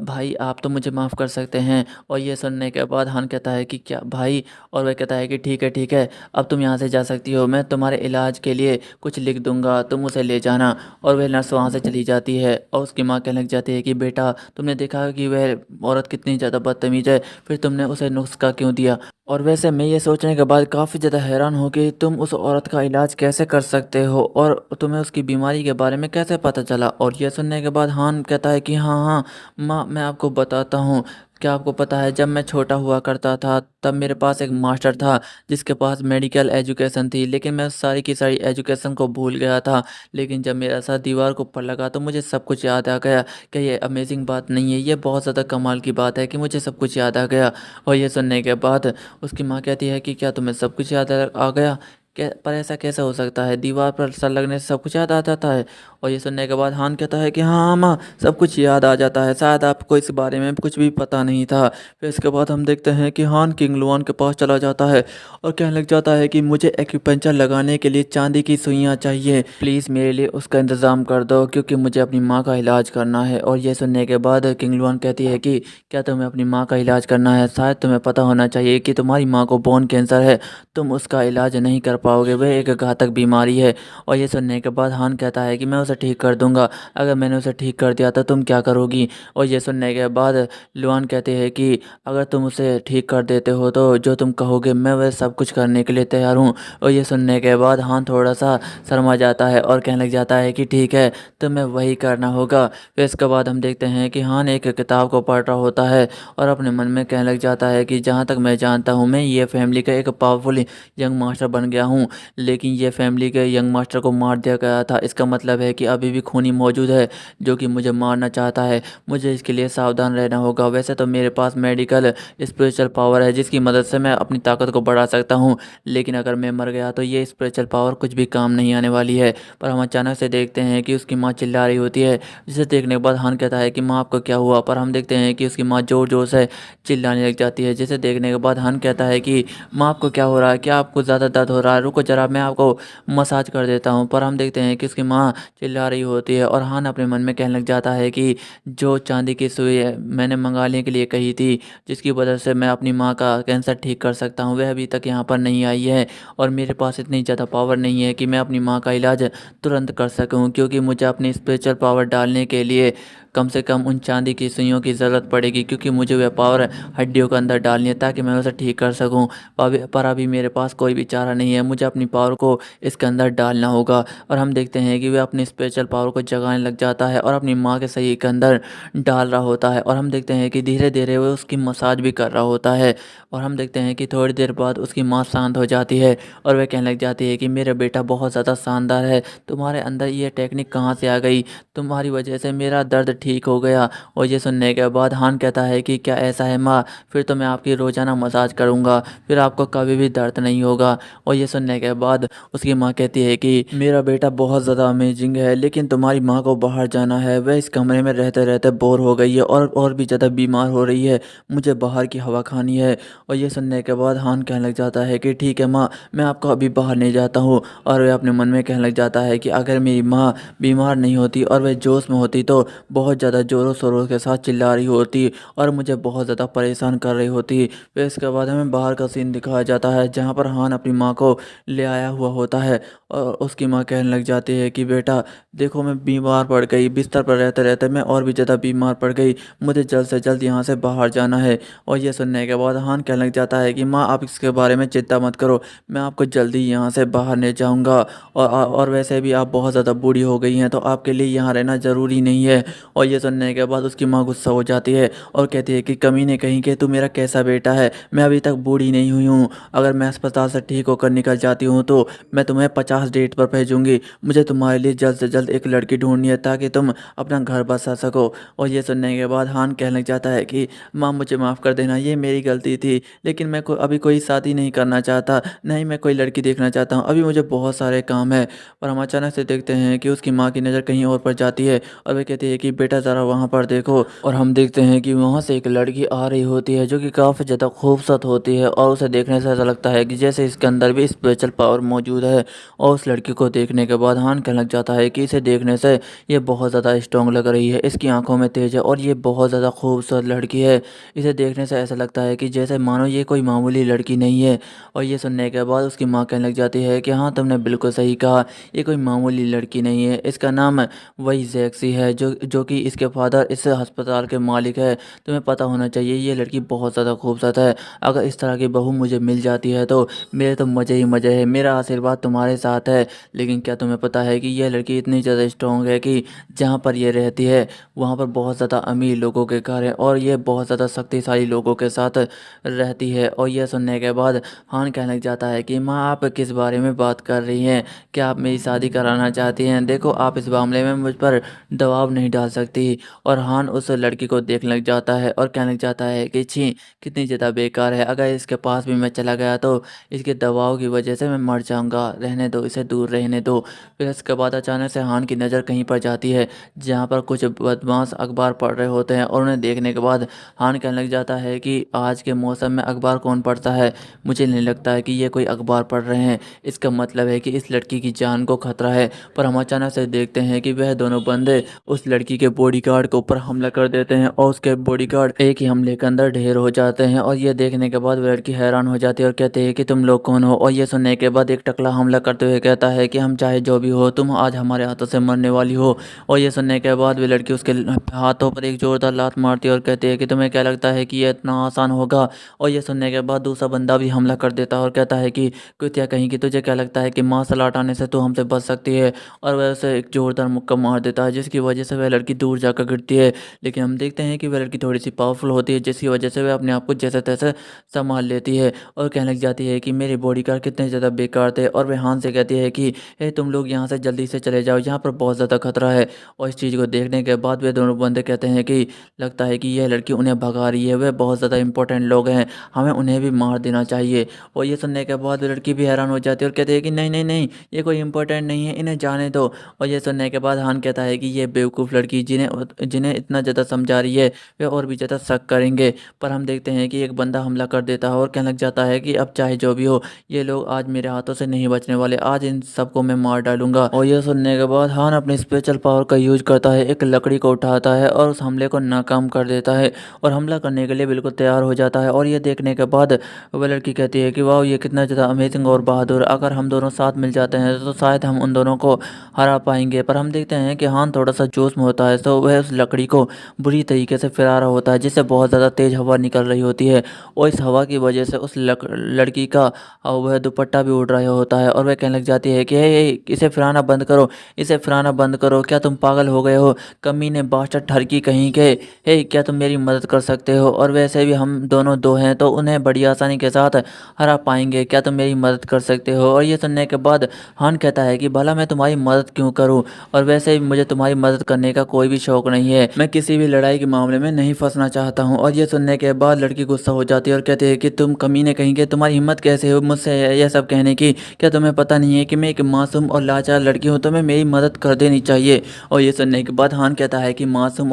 भाई आप तो मुझे माफ़ कर सकते हैं। और ये सुनने के बाद हान कहता है कि क्या भाई? और वह कहता है कि ठीक है, अब तुम यहाँ से जा सकती हो। मैं तुम्हारे इलाज के लिए कुछ लिख दूँगा, तुम उसे ले जाना। और वह नर्स वहाँ से चली जाती है और उसकी माँ कहने लग जाती है कि बेटा तुमने देखा कि वह औरत कितनी ज़्यादा बदतमीज़ है, फिर तुमने उसे नुस्खा क्यों दिया? और वैसे मैं ये सोचने के बाद काफ़ी ज़्यादा हैरान हूँ कि तुम उस औरत का इलाज कैसे कर सकते हो और तुम्हें उसकी बीमारी के बारे में कैसे पता चला? और ये सुनने के बाद हान कहता है कि हाँ, माँ मैं आपको बताता हूँ। क्या आपको पता है जब मैं छोटा हुआ करता था तब मेरे पास एक मास्टर था जिसके पास मेडिकल एजुकेशन थी, लेकिन मैं सारी की सारी एजुकेशन को भूल गया था। लेकिन जब मेरा सर दीवार के ऊपर लगा तो मुझे सब कुछ याद आ गया। क्या ये अमेजिंग बात नहीं है? ये बहुत ज़्यादा कमाल की बात है कि मुझे सब कुछ याद आ गया। और ये सुनने के बाद उसकी माँ कहती है कि क्या तुम्हें सब कुछ याद आ गया? क्या पर ऐसा कैसे हो सकता है? दीवार पर सर लगने से सब कुछ याद आ जाता है? और ये सुनने के बाद हान कहता है कि हाँ माँ, सब कुछ याद आ जाता है, शायद आपको इस बारे में कुछ भी पता नहीं था। फिर इसके बाद हम देखते हैं कि हान किंग लुआन के पास चला जाता है और कहने लग जाता है कि मुझे एक्यूपंक्चर लगाने के लिए चांदी की सुइयाँ चाहिए, प्लीज़ मेरे लिए उसका इंतज़ाम कर दो क्योंकि मुझे अपनी माँ का इलाज करना है। और ये सुनने के बाद किंग लुआन कहती है कि क्या तुम्हें अपनी माँ का इलाज करना है? शायद तुम्हें पता होना चाहिए कि तुम्हारी माँ को बोन कैंसर है, तुम उसका इलाज नहीं कर पाओगे, वह एक घातक बीमारी है। और ये सुनने के बाद हान कहता है कि मैं उसे ठीक कर दूंगा। अगर मैंने उसे ठीक कर दिया तो तुम क्या करोगी? और ये सुनने के बाद लुआन कहते हैं कि अगर तुम उसे ठीक कर देते हो तो जो तुम कहोगे मैं वह सब कुछ करने के लिए तैयार हूँ। और ये सुनने के बाद हान थोड़ा सा शर्मा जाता है और कहने लग जाता है कि ठीक है, तुम्हें वही करना होगा। फिर इसके बाद हम देखते हैं कि हान एक किताब को पढ़ रहा होता है और अपने मन में कहने लग जाता है कि जहाँ तक मैं जानता हूँ मैं ये फैमिली का एक पावरफुल यंग मास्टर बन गया हूँ, लेकिन ये फैमिली के यंग मास्टर को मार दिया गया था। इसका मतलब है कि अभी भी खूनी मौजूद है जो कि मुझे मारना चाहता है। मुझे इसके लिए सावधान रहना होगा। वैसे तो मेरे पास मेडिकल स्पिरिचुअल पावर है जिसकी मदद से मैं अपनी ताकत को बढ़ा सकता हूँ, लेकिन अगर मैं मर गया तो ये स्पिरिचुअल पावर कुछ भी काम नहीं आने वाली है। पर हम अचानक से देखते हैं कि उसकी माँ चिल्ला रही होती है, जिसे देखने के बाद हान कहता है कि माँ आपको क्या हुआ? पर हम देखते हैं कि उसकी माँ ज़ोर ज़ोर से चिल्लाने लग जाती है, जिसे देखने के बाद हान कहता है कि माँ आपको क्या हो रहा है? क्या आपको ज़्यादा दर्द हो रहा है? रुको ज़रा मैं आपको मसाज कर देता हूँ। पर हम देखते हैं कि उसकी माँ चिल्ला रही होती है और हान अपने मन में कहने लग जाता है कि जो चांदी की सुई है मैंने मंगाने के लिए कही थी, जिसकी वजह से मैं अपनी माँ का कैंसर ठीक कर सकता हूँ, वह अभी तक यहाँ पर नहीं आई है। और मेरे पास इतनी ज़्यादा पावर नहीं है कि मैं अपनी माँ का इलाज तुरंत कर सकूँ, क्योंकि मुझे अपनी स्पिरिचुअल पावर डालने के लिए कम से कम उन चांदी की सुइयों की ज़रूरत पड़ेगी, क्योंकि मुझे वह पावर हड्डियों के अंदर डालनी है ताकि मैं उसे ठीक कर सकूं। पर अभी मेरे पास कोई भी चारा नहीं है, मुझे अपनी पावर को इसके अंदर डालना होगा। और हम देखते हैं कि वह अपनी स्पेशल पावर को जगाने लग जाता है और अपनी माँ के शरीर के अंदर डाल रहा होता है। और हम देखते हैं कि धीरे धीरे वह उसकी मसाज भी कर रहा होता है। और हम देखते हैं कि थोड़ी देर बाद उसकी माँ शांत हो जाती है और वह कहने लग जाती है कि मेरा बेटा बहुत ज़्यादा शानदार है, तुम्हारे अंदर ये टेक्निक कहाँ से आ गई? तुम्हारी वजह से मेरा दर्द ठीक हो गया। और ये सुनने के बाद हान कहता है कि क्या ऐसा है माँ? फिर तो मैं आपकी रोज़ाना मसाज करूँगा, फिर आपको कभी भी दर्द नहीं होगा। और ये सुनने के बाद उसकी माँ कहती है कि मेरा बेटा बहुत ज़्यादा अमेजिंग है, लेकिन तुम्हारी माँ को बाहर जाना है, वह इस कमरे में रहते रहते बोर हो गई है और भी ज़्यादा बीमार हो रही है, मुझे बाहर की हवा खानी है। और ये सुनने के बाद हान कहने लग जाता है कि ठीक है माँ, मैं आपको अभी बाहर नहीं जाता हूँ। और वह अपने मन में कहने लग जाता है कि अगर मेरी माँ बीमार नहीं होती और वह जोश में होती तो बहुत ज़्यादा ज़ोरों शोरों के साथ चिल्ला रही होती और मुझे बहुत ज़्यादा परेशान कर रही होती। फिर इसके बाद हमें बाहर का सीन दिखाया जाता है जहाँ पर हान अपनी माँ को ले आया हुआ होता है। और उसकी माँ कहने लग जाती है कि बेटा देखो, मैं बीमार पड़ गई, बिस्तर पर रहते रहते मैं और भी ज़्यादा बीमार पड़ गई, मुझे जल्द से जल्द यहाँ से बाहर जाना है। और ये सुनने के बाद हान कहने लग जाता है कि माँ, आप इसके बारे में चिंता मत करो, मैं आपको जल्दी यहाँ से बाहर ले जाऊँगा। और वैसे भी आप बहुत ज़्यादा बूढ़ी हो गई हैं, तो आपके लिए यहाँ रहना ज़रूरी नहीं है। और ये सुनने के बाद उसकी माँ गुस्सा हो जाती है और कहती है कि कमीने कहीं के, तू मेरा कैसा बेटा है, मैं अभी तक बूढ़ी नहीं हुई हूँ, अगर मैं अस्पताल से ठीक होकर निकल जाती हूँ तो मैं तुम्हें 50 डेट पर भेजूंगी। मुझे तुम्हारे लिए जल्द से जल्द एक लड़की ढूंढनी है ताकि तुम अपना घर बसा सको। और ये सुनने के बाद हान कहने लग जाता है कि माँ, मुझे माफ़ कर देना, ये मेरी गलती थी, लेकिन मैं अभी कोई शादी नहीं करना चाहता, नहीं मैं कोई लड़की देखना चाहता हूँ, अभी मुझे बहुत सारे काम है। और हम अचानक से देखते हैं कि उसकी माँ की नज़र कहीं और पर जाती है और वह कहती है कि बेटा ज़रा वहाँ पर देखो। और हम देखते हैं कि वहाँ से एक लड़की आ रही होती है जो कि काफ़ी ज़्यादा खूबसूरत होती है और उसे देखने से ऐसा लगता है कि जैसे इसके अंदर भी स्पेशल पावर मौजूद है। और उस लड़की को देखने के बाद हान कहने लग जाता है कि इसे देखने से ये बहुत ज़्यादा स्ट्रॉन्ग लग रही है, इसकी आंखों में तेज है और ये बहुत ज़्यादा खूबसूरत लड़की है। इसे देखने से ऐसा लगता है कि जैसे मानो ये कोई मामूली लड़की नहीं है। और ये सुनने के बाद उसकी माँ कहने लग जाती है कि हाँ, तुमने बिल्कुल सही कहा, ये कोई मामूली लड़की नहीं है, इसका नाम वही जैक्सी है जो कि इसके फादर इस अस्पताल के मालिक है। तुम्हें पता होना चाहिए ये लड़की बहुत ज़्यादा खूबसूरत है, अगर इस तरह की बहू मुझे मिल जाती है तो मेरे तो मज़े ही मज़े है, मेरा आशीर्वाद तुम्हारे साथ है। लेकिन क्या तुम्हें पता है कि यह लड़की इतनी ज़्यादा स्ट्रॉन्ग है कि जहाँ पर ये रहती है वहाँ पर बहुत ज़्यादा अमीर लोगों के घर हैं और ये बहुत ज़्यादा शक्तिशाली लोगों के साथ रहती है। और यह सुनने के बाद हान कहने लग जाता है कि माँ, आप किस बारे में बात कर रही हैं, क्या आप मेरी शादी कराना चाहती हैं? देखो, आप इस मामले में मुझ पर दबाव नहीं डाल सकती। और हान उस लड़की को देखने लग जाता है और कहने लग जाता है कि छी, कितनी ज़्यादा बेकार है, अगर इसके पास भी मैं चला गया तो इसके दबाव की वजह से मैं मर जाऊंगा, रहने दो, इसे दूर रहने दो। फिर इसके बाद अचानक से हान की नज़र कहीं पर जाती है जहाँ पर कुछ बदमाश अखबार पढ़ रहे होते हैं और उन्हें देखने के बाद हान कहने लग जाता है कि आज के मौसम में अखबार कौन पढ़ता है, मुझे नहीं लगता है कि ये कोई अखबार पढ़ रहे हैं, इसका मतलब है कि इस लड़की की जान को खतरा है। पर हम अचानक से देखते हैं कि वह दोनों बंदे उस लड़की के बॉडीगार्ड के ऊपर हमला कर देते हैं और उसके बॉडीगार्ड एक ही हमले के अंदर ढेर हो जाते हैं। और ये देखने के बाद वह लड़की हैरान हो जाती है और कहते हैं कि तुम लोग कौन हो? और ये सुनने के बाद एक टकला हमला करते हुए कहता है कि हम चाहे जो भी हो, तुम आज हमारे हाथों से मरने वाली हो। और ये सुनने के बाद वह लड़की उसके हाथों पर एक जोरदार लात मारती है और कहती है कि तुम्हें क्या लगता है कि यह इतना आसान होगा? और ये सुनने के बाद दूसरा बंदा भी हमला कर देता है और कहता है कि कुतिया कहीं की, तुझे क्या लगता है कि मार्शल आर्ट आने से तू हमसे बच सकती है? और वह उसे एक जोरदार मुक्का मार देता है जिसकी वजह से वह लड़की दूर जाकर गिरती है। लेकिन हम देखते हैं कि वह लड़की थोड़ी सी पावरफुल होती है जिसकी वजह से वह अपने आप को जैसे तैसे संभाल लेती है और कहने लग जाती है कि मेरे बॉडीगार्ड कितने ज़्यादा बेकार थे। और वह हान से कहती है कि हे, तुम लोग यहाँ से जल्दी से चले जाओ, यहाँ पर बहुत ज़्यादा खतरा है। और इस चीज़ को देखने के बाद वे दोनों बंदे कहते हैं कि लगता है कि यह लड़की उन्हें भगा रही है, वे बहुत ज़्यादा इंपॉर्टेंट लोग हैं, हमें उन्हें भी मार देना चाहिए। और ये सुनने के बाद लड़की भी हैरान हो जाती है और कहती है कि नहीं नहीं नहीं, ये कोई इंपॉर्टेंट नहीं है, इन्हें जाने दो। और ये सुनने के बाद हान कहता है कि ये बेवकूफ़ लड़की जिन्हें जिन्हें इतना ज़्यादा समझा रही है वे और भी ज़्यादा शक करेंगे। पर हम देखते हैं कि एक बंदा हमला कर देता है और कहने लग जाता है कि अब चाहे जो भी हो, ये लोग आज मेरे हाथों से नहीं बचने वाले, आज इन सबको मैं मार डालूंगा। और यह सुनने के बाद हान अपनी स्पेशल पावर का यूज करता है, एक लकड़ी को उठाता है और उस हमले को नाकाम कर देता है और हमला करने के लिए बिल्कुल तैयार हो जाता है। और ये देखने के बाद वह लड़की कहती है कि वाह, ये कितना ज़्यादा अमेजिंग और बहादुर, अगर हम दोनों साथ मिल जाते हैं तो शायद हम उन दोनों को हरा पाएंगे। पर हम देखते हैं कि हान थोड़ा सा जोश में होता है तो वह उस लकड़ी को बुरी तरीके से फिरा रहा होता है जिससे बहुत ज़्यादा तेज़ हवा निकल रही होती है। और इस हवा की वजह से उस लड़की का वह दुपट्टा भी उड़ रहा होता है और वह कहने लग जाती है कि हे, इसे फिराना बंद करो, इसे फिराना बंद करो, क्या तुम पागल हो गए हो, कमीने बास्टर्ड ठरकी कहीं के, हे क्या तुम मेरी मदद कर सकते हो? और वैसे भी हम दोनों दो हैं तो उन्हें बड़ी आसानी के साथ हरा पाएंगे, क्या तुम मेरी मदद कर सकते हो? और ये सुनने के बाद हान कहता है कि भला मैं तुम्हारी मदद क्यों करूं, और वैसे भी मुझे तुम्हारी मदद करने का कोई भी शौक नहीं है, मैं किसी भी लड़ाई के मामले में नहीं फंसना चाहता हूं। और ये सुनने के बाद लड़की गुस्सा हो जाती है और कहती है कि तुम कमीने कहीं के, तुम्हारी हिम्मत कैसे हो मुझसे यह सब कहने की? क्या तुम्हें पता नहीं है कि मैं एक मासूम और लाचार लड़की हूँ, तुम्हें मेरी मदद कर देनी चाहिए। और ये सुनने के बाद हान कहता है कि मासूम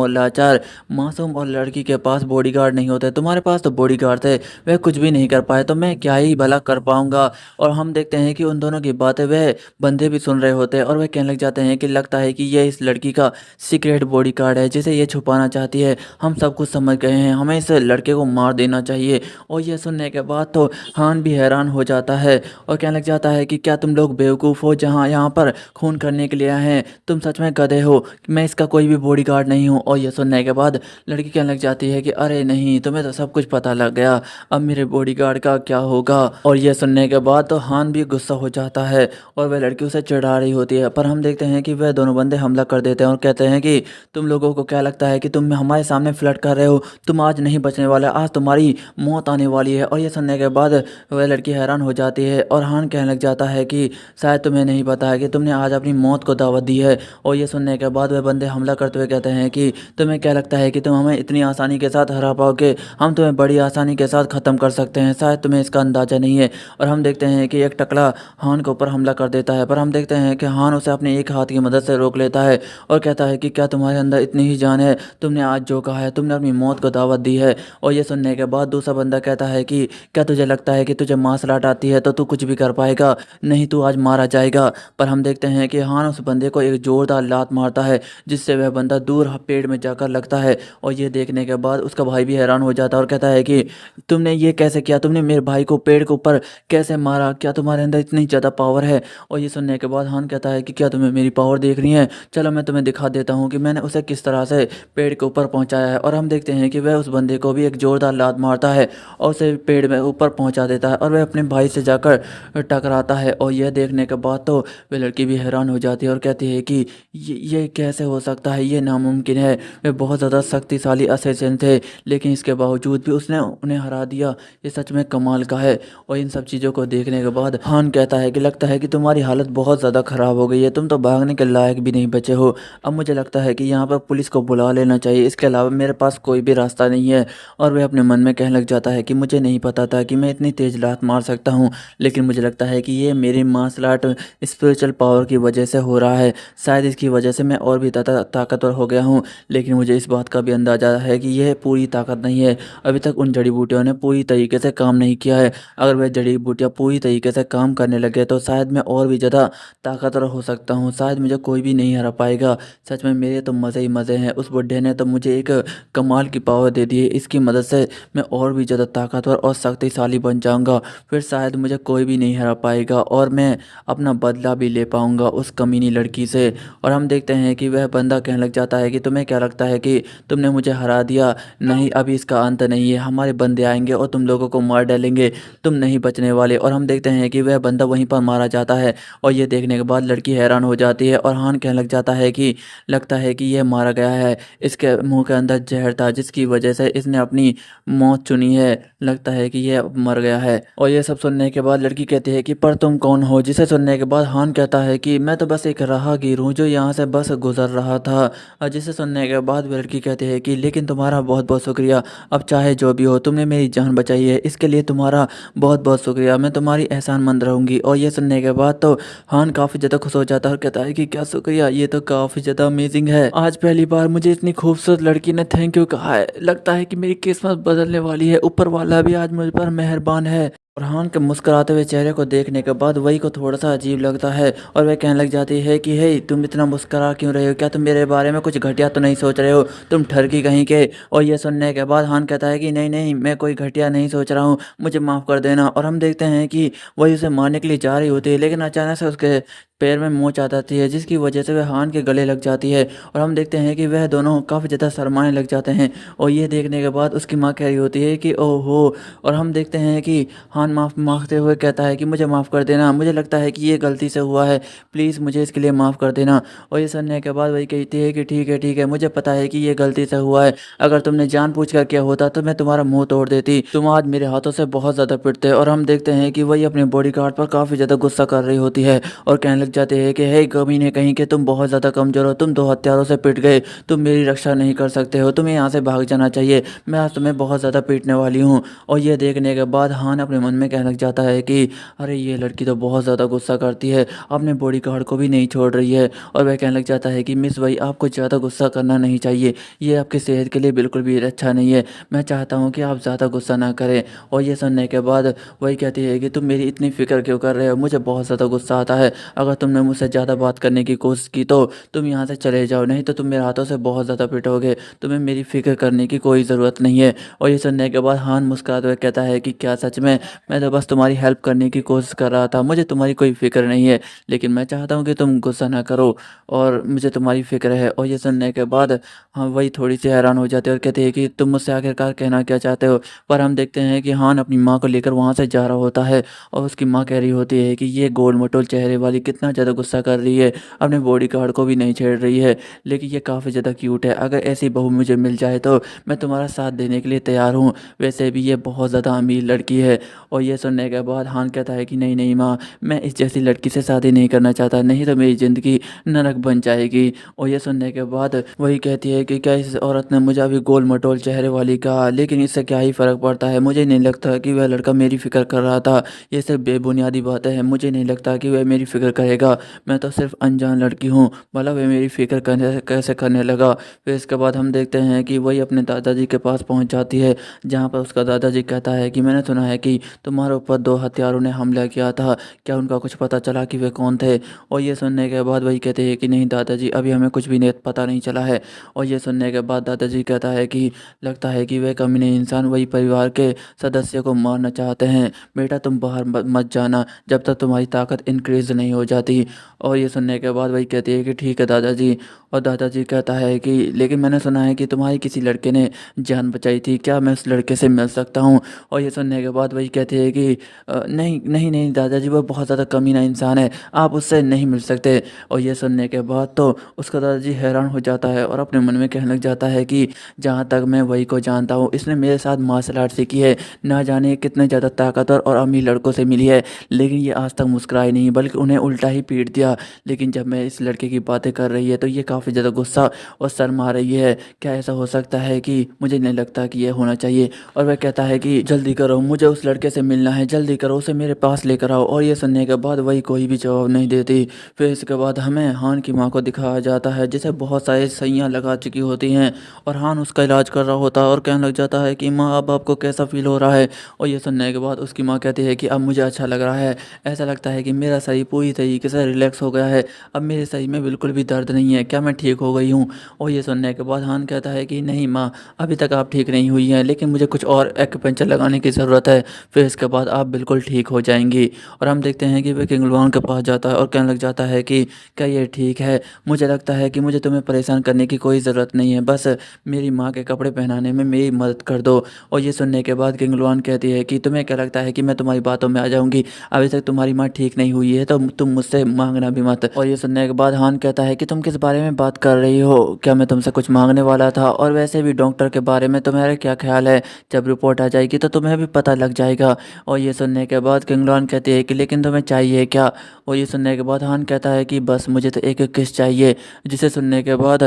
और लड़की के पास बॉडीगार्ड नहीं होते, तुम्हारे पास तो बॉडीगार्ड थे, वह कुछ भी नहीं कर पाए तो मैं क्या ही भला कर पाऊंगा। और हम देखते हैं कि उन दोनों की बातें वह बंदे भी सुन रहे होते हैं और वह कहने लग जाते हैं कि लगता है कि यह इस लड़की का सीक्रेट बॉडीगार्ड है जिसे ये छुपाना चाहती है, हम सब कुछ समझ गए हैं, हमें इस लड़के को मार देना चाहिए। और यह सुनने के बाद तो हान भी हैरान हो जाता है है और कहने लग जाता है कि क्या तुम लोग बेवकूफ़ हो जहाँ यहाँ पर खून करने के लिए आए हैं, तुम सच में गधे हो, मैं इसका कोई भी बॉडीगार्ड नहीं हूँ। और ये सुनने के बाद लड़की कहने लग जाती है कि अरे नहीं, तुम्हें तो सब कुछ पता लग गया, अब मेरे बॉडीगार्ड का क्या होगा। और ये सुनने के बाद तो हान भी गुस्सा हो जाता है और वह लड़की उसे चिढ़ा रही होती है, पर हम देखते हैं कि वह दोनों बंदे हमला कर देते हैं और कहते हैं कि तुम लोगों को क्या लगता है कि तुम हमारे सामने फ्लर्ट कर रहे हो, तुम आज नहीं बचने वाले, आज तुम्हारी मौत आने वाली है। और ये सुनने के बाद वह लड़की हैरान हो जाती है और हान कहने लग जाता है कि शायद तुम्हें नहीं पता है कि तुमने आज अपनी मौत को दावत दी है। और ये सुनने के बाद वह बंदे हमला करते हुए कहते हैं कि तुम्हें क्या लगता है कि तुम हमें इतनी आसानी के साथ हरा पाओगे, हम तुम्हें बड़ी आसानी के साथ ख़त्म कर सकते हैं, शायद तुम्हें इसका अंदाज़ा नहीं है। और हम देखते हैं कि एक टकला हान के ऊपर हमला कर देता है, पर हम देखते हैं कि हान उसे अपने एक हाथ की मदद से रोक लेता है और कहता है कि क्या तुम्हारे अंदर इतनी ही जान है, तुमने आज जो कहा है, तुमने अपनी मौत को दावत दी है। और ये सुनने के बाद दूसरा बंदा कहता है कि क्या तुझे लगता है कि तुझे मार्शल आर्ट आती है तो तू कुछ भी कर पाएगा, नहीं तू आज मारा जाएगा। पर हम देखते हैं कि हान उस बंदे को एक जोरदार लात मारता है जिससे वह बंदा दूर पेड़ में जाकर लगता है। और ये देखने के बाद उसका भाई भी हैरान हो जाता है और कहता है कि तुमने ये कैसे किया, तुमने मेरे भाई को पेड़ के ऊपर कैसे मारा, क्या तुम्हारे अंदर इतनी ज़्यादा पावर है। और ये सुनने के बाद हान कहता है कि क्या तुम्हें मेरी पावर देख रही है, चलो मैं तुम्हें दिखा देता हूँ कि मैंने उसे किस तरह से पेड़ के ऊपर पहुँचाया है। और हम देखते हैं कि वह उस बंदे को भी एक जोरदार लात मारता है और उसे पेड़ में ऊपर पहुँचा देता है और वह अपने भाई से जाकर टकराता है। और यह देखने के बाद तो वह लड़की भी हैरान हो जाती है और कहती है कि ये कैसे हो सकता है, ये नामुमकिन है, वे बहुत ज़्यादा शक्तिशाली असैसिन थे लेकिन इसके बावजूद भी उसने उन्हें हरा दिया, ये सच में कमाल का है। और इन सब चीज़ों को देखने के बाद हान कहता है कि लगता है कि तुम्हारी हालत बहुत ज़्यादा ख़राब हो गई है, तुम तो भागने के लायक भी नहीं बचे हो, अब मुझे लगता है कि यहाँ पर पुलिस को बुला लेना चाहिए, इसके अलावा मेरे पास कोई भी रास्ता नहीं है। और वह अपने मन में कहने लग जाता है कि मुझे नहीं पता था कि मैं इतनी तेज़ लात मार सकता हूँ, लेकिन मुझे लगता है कि ये मेरी मार्शल आर्ट स्पिरिचुअल पावर की वजह से हो रहा है, शायद इसकी वजह से मैं और भी ज़्यादा ताकतवर हो गया हूँ। लेकिन मुझे इस बात का भी अंदाज़ा है कि यह पूरी ताकत नहीं है, अभी तक उन जड़ी बूटियों ने पूरी तरीके से काम नहीं किया है, अगर वह जड़ी बूटियाँ पूरी तरीके से काम करने लगे तो शायद मैं और भी ज़्यादा ताकतवर हो सकता हूँ, शायद मुझे कोई भी नहीं हरा पाएगा। सच में मेरे तो मज़े ही मज़े हैं, उस बुड्ढे ने तो मुझे एक कमाल की पावर दे दी है, इसकी मदद से मैं और भी ज़्यादा ताकतवर और शक्तिशाली बन जाऊँगा, फिर शायद मुझे कोई भी नहीं हरा पाएगा और मैं अपना बदला भी ले पाऊँगा उस कमीनी लड़की से। और हम देखते हैं कि वह बंदा कहने लग जाता है कि तुम्हें क्या लगता है कि तुमने मुझे हरा दिया, नहीं अभी इसका अंत नहीं है, हमारे बंदे आएंगे और तुम लोगों को मार डालेंगे, तुम नहीं बचने वाले। और हम देखते हैं कि वह बंदा वहीं पर मारा जाता है और ये देखने के बाद लड़की हैरान हो जाती है और हान कहने लग जाता है कि लगता है कि यह मारा गया है, इसके मुंह के अंदर जहर था जिसकी वजह से इसने अपनी मौत चुनी है, लगता है कि यह मर गया है। और ये सब सुनने के बाद लड़की कहती है कि पर तुम कौन हो, जिसे सुनने के बाद हान कहता है कि मैं तो बस एक राहगीर हूँ जो यहाँ से बस गुजर रहा था। और जिसे सुनने के बाद वह लड़की कहती है कि लेकिन तुम्हारा बहुत बहुत शुक्रिया, अब चाहे जो भी हो तुमने मेरी जान बचाई है, इसके लिए तुम्हारा बहुत बहुत शुक्रिया, मैं तुम्हारी एहसानमंद रहूँगी। और ये सुनने के बाद तो हान काफ़ी ज़्यादा खुश हो जाता है और कहता है कि क्या शुक्रिया, ये तो काफ़ी ज़्यादा अमेजिंग है, आज पहली बार मुझे इतनी खूबसूरत लड़की ने थैंक यू कहा है, लगता है कि मेरी किस्मत बदलने वाली है, ऊपर वाला भी आज मुझ पर मेहरबान है। और हान के मुस्कुराते हुए चेहरे को देखने के बाद वही को थोड़ा सा अजीब लगता है और वह कहने लग जाती है कि हे तुम इतना मुस्कुरा क्यों रहे हो, क्या तुम मेरे बारे में कुछ घटिया तो नहीं सोच रहे हो, तुम ठरकी कहीं के। और ये सुनने के बाद हान कहता है कि नहीं नहीं, मैं कोई घटिया नहीं सोच रहा हूँ, मुझे माफ़ कर देना। और हम देखते हैं कि वही उसे मारने के लिए जा रही होती है लेकिन अचानक से उसके पैर में मोच आ जाती है जिसकी वजह से वह हान के गले लग जाती है और हम देखते हैं कि वह दोनों काफ़ी ज़्यादा शर्माने लग जाते हैं। और ये देखने के बाद उसकी माँ कह रही होती है कि ओहो। और हम देखते हैं कि हान माफ़ मांगते हुए कहता है कि मुझे माफ़ कर देना, मुझे लगता है कि ये गलती से हुआ है, प्लीज़ मुझे इसके लिए माफ़ कर देना। और ये सुनने के बाद वही कहती है कि ठीक है, मुझे पता है कि ये गलती से हुआ है, अगर तुमने जानबूझकर किया होता तो मैं तुम्हारा मुंह तोड़ देती, तुम आज मेरे हाथों से बहुत ज़्यादा पिटते। और हम देखते हैं कि वही अपने बॉडीगार्ड पर काफ़ी ज़्यादा गुस्सा कर रही होती है और कहने जाते हैं कि हे कमीने कहीं के, तुम बहुत ज़्यादा कमज़ोर हो, तुम 2 हथियारों से पिट गए, तुम मेरी रक्षा नहीं कर सकते हो, तुम्हें यहाँ से भाग जाना चाहिए, मैं आज तुम्हें बहुत ज़्यादा पीटने वाली हूँ। और ये देखने के बाद हान अपने मन में कहने लग जाता है कि अरे ये लड़की तो बहुत ज़्यादा गुस्सा करती है, अपने बॉडीगार्ड को भी नहीं छोड़ रही है। और वह कहने लग जाता है कि मिस भाई आपको ज़्यादा गुस्सा करना नहीं चाहिए, ये आपकी सेहत के लिए बिल्कुल भी अच्छा नहीं है, मैं चाहता हूँ कि आप ज़्यादा गुस्सा ना करें। और ये सुनने के बाद वही कहती है कि तुम मेरी इतनी फ़िक्र क्यों कर रहे हो, मुझे बहुत ज़्यादा गुस्सा आता है, अगर तुमने मुझसे ज़्यादा बात करने की कोशिश की तो तुम यहाँ से चले जाओ, नहीं तो तुम मेरे हाथों से बहुत ज़्यादा पिटोगे। तुम्हें मेरी फ़िक्र करने की कोई ज़रूरत नहीं है। और ये सुनने के बाद हान मुस्कुराते हुए कहता है कि क्या सच में? मैं तो बस तुम्हारी हेल्प करने की कोशिश कर रहा था, मुझे तुम्हारी कोई फ़िक्र नहीं है। लेकिन मैं चाहता हूँ कि तुम गुस्सा ना करो और मुझे तुम्हारी फ़िक्र है। और ये सुनने के बाद हाँ, वही थोड़ी-सी हैरान हो जाती है और कहती है कि तुम मुझसे आखिरकार कहना क्या चाहते हो? पर हम देखते हैं कि हान अपनी माँ को लेकर वहाँ से जा रहा होता है और उसकी माँ कह रही होती है कि ये गोल-मटोल चेहरे वाली कितना ज़्यादा गुस्सा कर रही है, अपने बॉडीगार्ड को भी नहीं छेड़ रही है, लेकिन ये काफ़ी ज़्यादा क्यूट है। अगर ऐसी बहू मुझे मिल जाए तो मैं तुम्हारा साथ देने के लिए तैयार हूँ। वैसे भी ये बहुत ज़्यादा अमीर लड़की है। और ये सुनने के बाद हान कहता है कि नहीं, नहीं माँ, मैं इस जैसी लड़की से शादी नहीं करना चाहता, नहीं तो मेरी ज़िंदगी नरक बन जाएगी। और ये सुनने के बाद वही कहती है कि क्या इस औरत ने मुझे अभी गोल-मटोल चेहरे वाली कहा, लेकिन इससे क्या ही फ़र्क पड़ता है? मुझे नहीं लगता कि वह लड़का मेरी फ़िक्र कर रहा था। ये सिर्फ़ बेबुनियादी बातें हैं, मुझे नहीं लगता कि वह मेरी फ़िक्र करेगा। मैं तो सिर्फ़ अनजान लड़की हूँ, भला वह मेरी फ़िक्र करने कैसे करने लगा। फिर इसके बाद हम देखते हैं कि वही अपने दादाजी के पास पहुँच जाती है, जहाँ पर उसका दादाजी कहता है कि मैंने सुना है कि तुम्हारे ऊपर 2 हत्यारों ने हमला किया था, क्या उनका कुछ पता चला कि वे कौन थे? और ये सुनने के बाद वही कहते हैं कि नहीं दादाजी, अभी हमें कुछ भी नहीं पता नहीं चला है। और ये सुनने के बाद दादाजी कहता है कि लगता है कि वे कमीने इंसान वही परिवार के सदस्य को मारना चाहते हैं। बेटा तुम बाहर मत जाना जब तक तुम्हारी ताकत इंक्रीज़ नहीं हो जाती। और ये सुनने के बाद वही कहती है कि ठीक है दादाजी। और दादाजी कहता है कि लेकिन मैंने सुना है कि तुम्हारी किसी लड़के ने जान बचाई थी, क्या मैं उस लड़के से मिल सकता हूँ? और ये सुनने के बाद वही कहती है कि नहीं, नहीं, नहीं दादाजी, वो बहुत ज़्यादा कमीना इंसान है, आप उससे नहीं मिल सकते। और ये सुनने के बाद तो उसका दादाजी हैरान हो जाता है और अपने मन में कहने लग जाता है कि जहाँ तक मैं वही को जानता हूँ, इसने मेरे साथ मार्शल आर्ट सीखी है, ना जाने कितने ज़्यादा ताकतवर और अमीर लड़कों से मिली है, लेकिन ये आज तक मुस्कुराई नहीं बल्कि उन्हें उल्टा ही पीट दिया। लेकिन जब मैं इस लड़के की बातें कर रही है तो ये काफ़ी ज़्यादा गुस्सा और शर्मा रही है। क्या ऐसा हो सकता है? कि मुझे नहीं लगता कि ये होना चाहिए। और वह कहता है कि जल्दी करो, मुझे उस लड़के से मिलना है, जल्दी करो, उसे मेरे पास लेकर आओ। और ये सुनने के बाद वही कोई भी जवाब नहीं देती। फिर इसके बाद हमें हान की माँ को दिखाया जाता है, जिसे बहुत सारी सुइयाँ लगा चुकी होती हैं और हान उसका इलाज कर रहा होता है और कहने लग जाता है कि माँ अब आपको कैसा फ़ील हो रहा है? और ये सुनने के बाद उसकी माँ कहती है कि अब मुझे अच्छा लग रहा है, ऐसा लगता है कि मेरा शरीर पूरी तरीके से रिलैक्स हो गया है, अब मेरे शरीर में बिल्कुल भी दर्द नहीं है, क्या मैं ठीक हो गई हूँ? और ये सुनने के बाद हान कहता है कि नहीं माँ, अभी तक आप ठीक नहीं हुई हैं, लेकिन मुझे कुछ और एक्यूपंक्चर लगाने की ज़रूरत है, फिर इसके बाद आप बिल्कुल ठीक हो जाएंगी। और हम देखते हैं कि वह किंग लुआन के पास जाता है और कहने लग जाता है कि क्या ये ठीक है? मुझे लगता है कि मुझे तुम्हें परेशान करने की कोई ज़रूरत नहीं है, बस मेरी माँ के कपड़े पहनाने में मेरी मदद कर दो। और ये सुनने के बाद किंग लुआन कहती है कि तुम्हें क्या लगता है कि मैं तुम्हारी बातों में आ जाऊँगी? अभी तक तुम्हारी माँ ठीक नहीं हुई है तो तुम मुझसे माँगना भी मत। और ये सुनने के बाद हान कहता है कि तुम किस बारे में बात कर रही हो? क्या मैं तुमसे कुछ माँगने वाला था? और वैसे भी डॉक्टर के बारे में तुम्हारा क्या ख़्याल है? जब रिपोर्ट आ जाएगी तो तुम्हें भी पता लग जाएगा। और ये सुनने के बाद किंग लुआन कहती है कि लेकिन तुम्हें चाहिए क्या? और ये सुनने के बाद हान कहता है कि बस मुझे तो एक किस चाहिए। जिसे सुनने के बाद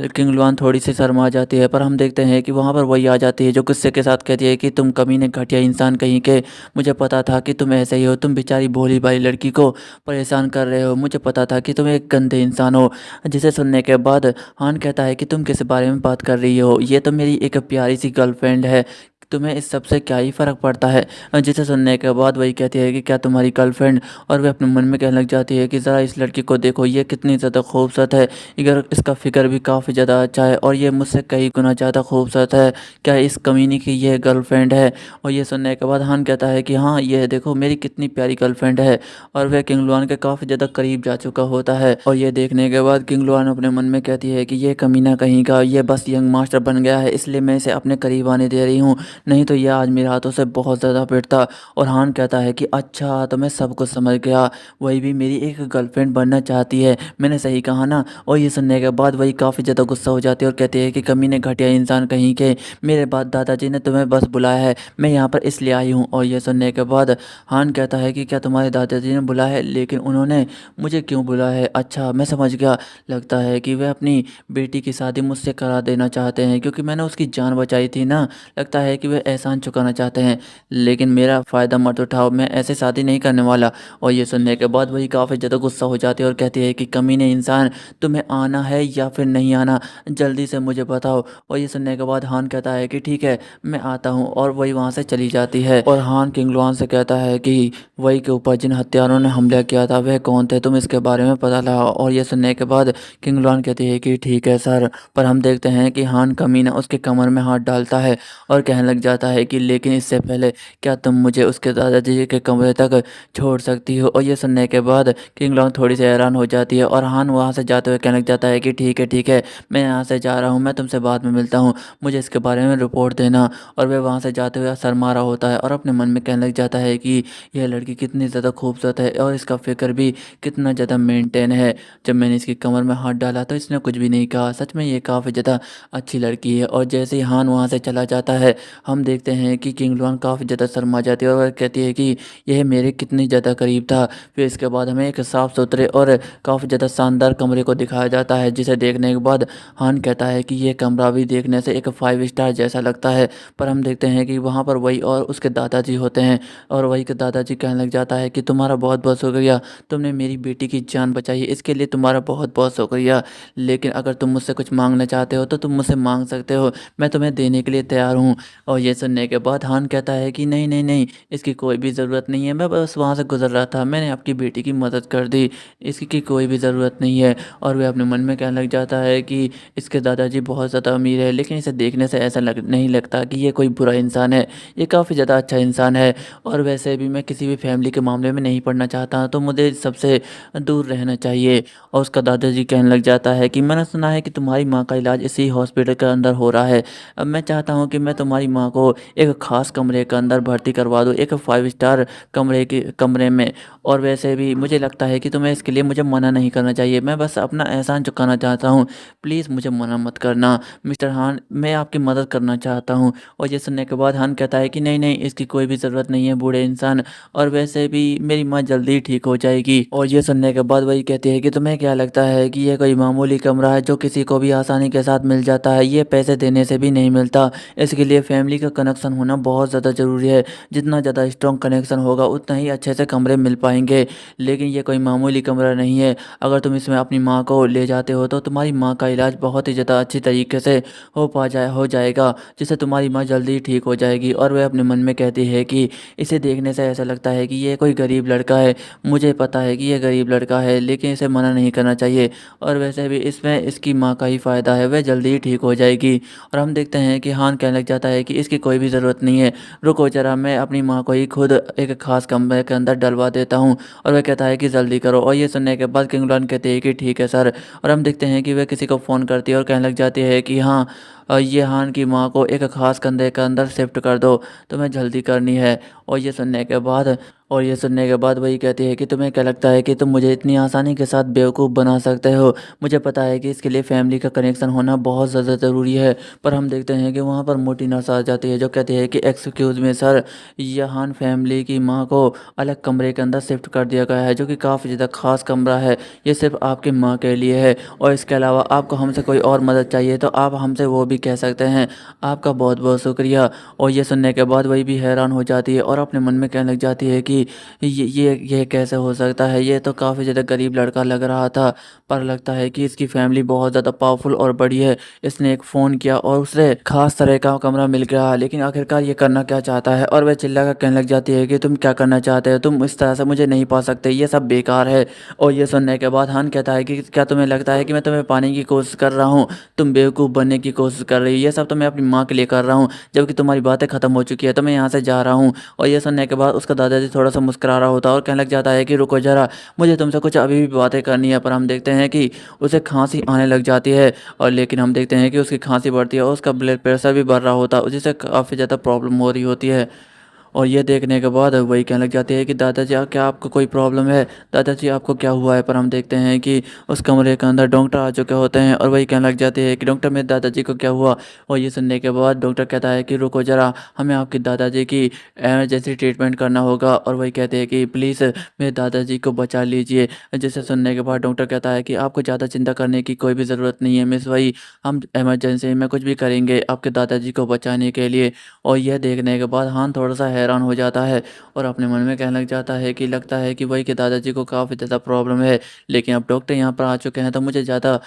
किंग लुआन थोड़ी-सी शर्मा जाती है, पर हम देखते हैं कि वहाँ पर वही आ जाती है जो गुस्से के साथ कहती है कि तुम कमीने घटिया इंसान कहीं के, मुझे पता था कि तुम ऐसे ही हो, तुम बेचारी भोली-भाली लड़की को परेशान कर रहे हो, मुझे पता था कि तुम एक गंदे इंसान हो। जिसे सुनने के बाद हान कहता है कि तुम किस बारे में बात कर रही हो? ये तो मेरी एक प्यारी-सी गर्लफ्रेंड है, तुम्हें इस सब से क्या ही फ़र्क पड़ता है? जिसे सुनने के बाद वही कहती है कि क्या तुम्हारी गर्लफ्रेंड? और वह अपने मन में कहने लग जाती है कि ज़रा इस लड़की को देखो, ये कितनी ज़्यादा खूबसूरत है, इगर इसका फ़िगर भी काफ़ी ज़्यादा अच्छा है और ये मुझसे कई गुना ज़्यादा खूबसूरत है। क्या इस कमीने की ये गर्लफ्रेंड है? और ये सुनने के बाद हान कहता है कि हाँ, ये देखो मेरी कितनी प्यारी गर्लफ्रेंड है। और वह किंग लुआन के काफ़ी ज़्यादा करीब जा चुका होता है और ये देखने के बाद किंग लुआन अपने मन में कहती है कि ये कमीना कहीं का, ये बस यंग मास्टर बन गया है, इसलिए मैं इसे अपने करीब आने दे रही हूँ, नहीं तो ये आज मेरे हाथों से बहुत ज़्यादा पिटता। और हान कहता है कि अच्छा, तो मैं सब कुछ समझ गया, वही भी मेरी एक गर्लफ्रेंड बनना चाहती है, मैंने सही कहा ना? और ये सुनने के बाद वही काफ़ी ज़्यादा गुस्सा हो जाती है और कहती है कि कमीने घटिया इंसान कहीं के, मेरे बाद दादाजी ने तुम्हें बस बुलाया है, मैं यहाँ पर इसलिए आई हूँ। और ये सुनने के बाद हान कहता है कि क्या तुम्हारे दादाजी ने बुलाया है? लेकिन उन्होंने मुझे क्यों बुलाया है? अच्छा, मैं समझ गया, लगता है कि वह अपनी बेटी की शादी मुझसे करा देना चाहते हैं, क्योंकि मैंने उसकी जान बचाई थी ना, लगता है कि वे एहसान चुकाना चाहते हैं, लेकिन मेरा फ़ायदा मत उठाओ, मैं ऐसे शादी नहीं करने वाला। और ये सुनने के बाद वही काफ़ी ज़्यादा गुस्सा हो जाती है और कहती है कि कमीने इंसान, तुम्हें आना है या फिर नहीं आना, जल्दी से मुझे बताओ। और ये सुनने के बाद हान कहता है कि ठीक है, मैं आता हूँ, और वही वहाँ से चली जाती है। और हान किंग लुआन से कहता है कि वही के ऊपर जिन हत्यारों ने हमला किया था वह कौन थे, तुम इसके बारे में पता लगाओ। और ये सुनने के बाद किंग लुआन कहती है कि ठीक है सर। पर हम देखते हैं कि हान कमीना उसके कमर में हाथ डालता है और कहने लग जाता है कि लेकिन इससे पहले क्या तुम मुझे उसके दादाजी के कमरे तक छोड़ सकती हो। और ये सुनने के बाद किंग लुआन थोड़ी सी हैरान हो जाती है और हान वहाँ से जाते हुए कहने लग जाता है कि ठीक है, मैं यहाँ से जा रहा हूँ, मैं तुमसे बाद में मिलता हूँ, मुझे इसके बारे में रिपोर्ट देना। और वह वहाँ से जाते हुए शर्मा रहा होता है और अपने मन में कहने लग जाता है कि यह लड़की कितनी ज़्यादा खूबसूरत है और इसका फिक्र भी कितना ज़्यादा मेंटेन है। जब मैंने इसकी कमर में हाथ डाला तो इसने कुछ भी नहीं कहा, सच में ये काफ़ी ज़्यादा अच्छी लड़की है। और जैसे ही हान वहाँ से चला जाता है, हम देखते हैं कि किंग लुआन काफ़ी ज़्यादा शर्मा जाती है और वह कहती है कि यह मेरे कितनी ज़्यादा करीब था। फिर इसके बाद हमें एक साफ़ सुथरे और काफ़ी ज़्यादा शानदार कमरे को दिखाया जाता है, जिसे देखने के बाद हान कहता है कि ये कमरा भी देखने से एक 5 स्टार जैसा लगता है। पर हम देखते हैं कि वहाँ पर वही और उसके दादाजी होते हैं और वही के दादाजी कहने लग जाता है कि तुम्हारा बहुत बहुत शुक्रिया, तुमने मेरी बेटी की जान बचाई है, इसके लिए तुम्हारा बहुत बहुत शुक्रिया। लेकिन अगर तुम मुझसे कुछ मांगना चाहते हो तो तुम मुझसे मांग सकते हो, मैं तुम्हें देने के लिए तैयार हूँ। और ये सुनने के बाद हान कहता है कि नहीं नहीं नहीं, इसकी कोई भी ज़रूरत नहीं है, मैं बस वहाँ से गुजर रहा था, मैंने आपकी बेटी की मदद कर दी, इसकी कोई भी ज़रूरत नहीं है। और वह अपने मन में कहने लग जाता है कि इसके दादाजी बहुत ज़्यादा अमीर है, लेकिन इसे देखने से ऐसा नहीं लगता कि ये कोई बुरा इंसान है, ये काफ़ी ज़्यादा अच्छा इंसान है। और वैसे भी मैं किसी भी फैमिली के मामले में नहीं पड़ना चाहता, तो मुझे सबसे दूर रहना चाहिए। और उसका दादाजी कहने लग जाता है कि मैंने सुना है कि तुम्हारी माँ का इलाज इसी हॉस्पिटल के अंदर हो रहा है, अब मैं चाहता हूँ कि मैं तुम्हारी माँ को एक ख़ास कमरे के अंदर भर्ती करवा दूँ, एक 5 स्टार कमरे में। और वैसे भी मुझे लगता है कि तुम्हें इसके लिए मुझे मना नहीं करना चाहिए, मैं बस अपना एहसान चुकाना चाहता हूँ, प्लीज़ मुझे मना मत करना मिस्टर हान, मैं आपकी मदद करना चाहता हूँ। और ये सुनने के बाद हान कहता है कि नहीं नहीं, इसकी कोई भी ज़रूरत नहीं है बूढ़े इंसान, और वैसे भी मेरी माँ जल्दी ठीक हो जाएगी। और ये सुनने के बाद वही कहती है कि तुम्हें क्या लगता है कि ये कोई मामूली कमरा है जो किसी को भी आसानी के साथ मिल जाता है, ये पैसे देने से भी नहीं मिलता, इसके लिए फैमिली का कनेक्शन होना बहुत ज़्यादा ज़रूरी है, जितना ज़्यादा स्ट्रॉन्ग कनेक्शन होगा उतना ही अच्छे से कमरे मिल पाएंगे। लेकिन ये कोई मामूली कमरा नहीं है, अगर तुम इसमें अपनी माँ को ले जाते हो तो तुम्हारी माँ का इलाज बहुत ही ज़्यादा अच्छी तरीके से हो जाएगा, जिससे तुम्हारी माँ जल्दी ठीक हो जाएगी। और वह अपने मन में कहती है कि इसे देखने से ऐसा लगता है कि ये कोई गरीब लड़का है, मुझे पता है कि ये गरीब लड़का है, लेकिन इसे मना नहीं करना चाहिए, और वैसे भी इसमें इसकी माँ का ही फ़ायदा है, वह जल्दी ही ठीक हो जाएगी। और हम देखते हैं कि हान कहने लग जाता है कि इसकी कोई भी ज़रूरत नहीं है, रुको ज़रा, मैं अपनी माँ को ही खुद एक ख़ास कमरे के अंदर डलवा देता हूँ। और वह कहता है कि जल्दी करो। और ये सुनने के बाद किंग लुआन कहते हैं कि ठीक है सर। और हम देखते हैं कि वह किसी को फ़ोन करती है और कहने लग जाती है कि हाँ, ये हान की माँ को एक ख़ास कंधे के अंदर शिफ्ट कर दो, तुम्हें जल्दी करनी है। और ये सुनने के बाद वही कहती है कि तुम्हें क्या लगता है कि तुम मुझे इतनी आसानी के साथ बेवकूफ़ बना सकते हो, मुझे पता है कि इसके लिए फैमिली का कनेक्शन होना बहुत ज़्यादा ज़रूरी है। पर हम देखते हैं कि वहाँ पर मोटी नर्स आ जाती है जो कहती है कि एक्सक्यूज़ मी सर, यहाँ फैमिली की माँ को अलग कमरे के अंदर शिफ्ट कर दिया गया है, जो कि काफ़ी ज़्यादा ख़ास कमरा है, ये सिर्फ आपकी माँ के लिए है, और इसके अलावा आपको हमसे कोई और मदद चाहिए तो आप हमसे वो भी कह सकते हैं, आपका बहुत बहुत शुक्रिया। और ये सुनने के बाद वही भी हैरान हो जाती है और अपने मन में कहने लग जाती है कि ये कैसे हो सकता है, ये तो काफ़ी ज़्यादा गरीब लड़का लग रहा था, पर लगता है कि इसकी फैमिली बहुत ज़्यादा पावरफुल और बड़ी है, इसने एक फ़ोन किया और उसे खास तरह का कमरा मिल गया, लेकिन आखिरकार ये करना क्या चाहता है। और वह चिल्लाकर कहने लग जाती है कि तुम क्या करना चाहते हो, तुम इस तरह से मुझे नहीं पा सकते, ये सब बेकार है। और ये सुनने के बाद हान कहता है कि क्या तुम्हें लगता है कि मैं तुम्हें पाने की कोशिश कर रहा हूँ, तुम बेवकूफ़ बनने की कोशिश कर रही हो, ये सब तो मैं अपनी माँ के लिए कर रहा हूँ, जबकि तुम्हारी बातें ख़त्म हो चुकी है, तो मैं यहाँ से जा रहा हूँ। और ये सुनने के बाद उसका दादाजी थोड़ा सा मुस्कुरा रहा होता है और कहने लग जाता है कि रुको ज़रा, मुझे तुमसे कुछ अभी भी बातें करनी है। पर हम देखते हैं कि उसे खांसी आने लग जाती है, और लेकिन हम देखते हैं कि उसकी खांसी बढ़ती है और उसका ब्लड प्रेशर भी बढ़ रहा होता है, जिससे काफ़ी ज़्यादा प्रॉब्लम हो रही होती है। और ये देखने के बाद वही कहने लग जाती है कि दादाजी क्या आपको कोई प्रॉब्लम है? दादाजी आपको क्या हुआ है? पर हम देखते हैं कि उस कमरे के अंदर डॉक्टर आ चुके होते हैं और वही कहने लग जाते हैं कि डॉक्टर मेरे दादाजी को क्या हुआ? और ये सुनने के बाद डॉक्टर कहता है कि रुको ज़रा, हमें आपके दादाजी की इमरजेंसी ट्रीटमेंट करना होगा। और वही कहते हैं कि प्लीज़ मेरे दादाजी को बचा लीजिए। जिसे सुनने के बाद डॉक्टर कहता है कि आपको ज़्यादा चिंता करने की कोई भी ज़रूरत नहीं है मिस वही, हम इमरजेंसी में कुछ भी करेंगे आपके दादाजी को बचाने के लिए। और यह देखने के बाद हान थोड़ा-सा हैरान हो जाता है और अपने मन में कहने लग जाता है कि लगता है कि वही के दादाजी को काफ़ी ज़्यादा प्रॉब्लम है। लेकिन अब डॉक्टर यहाँ पर आ चुके हैं तो मुझे ज़्यादा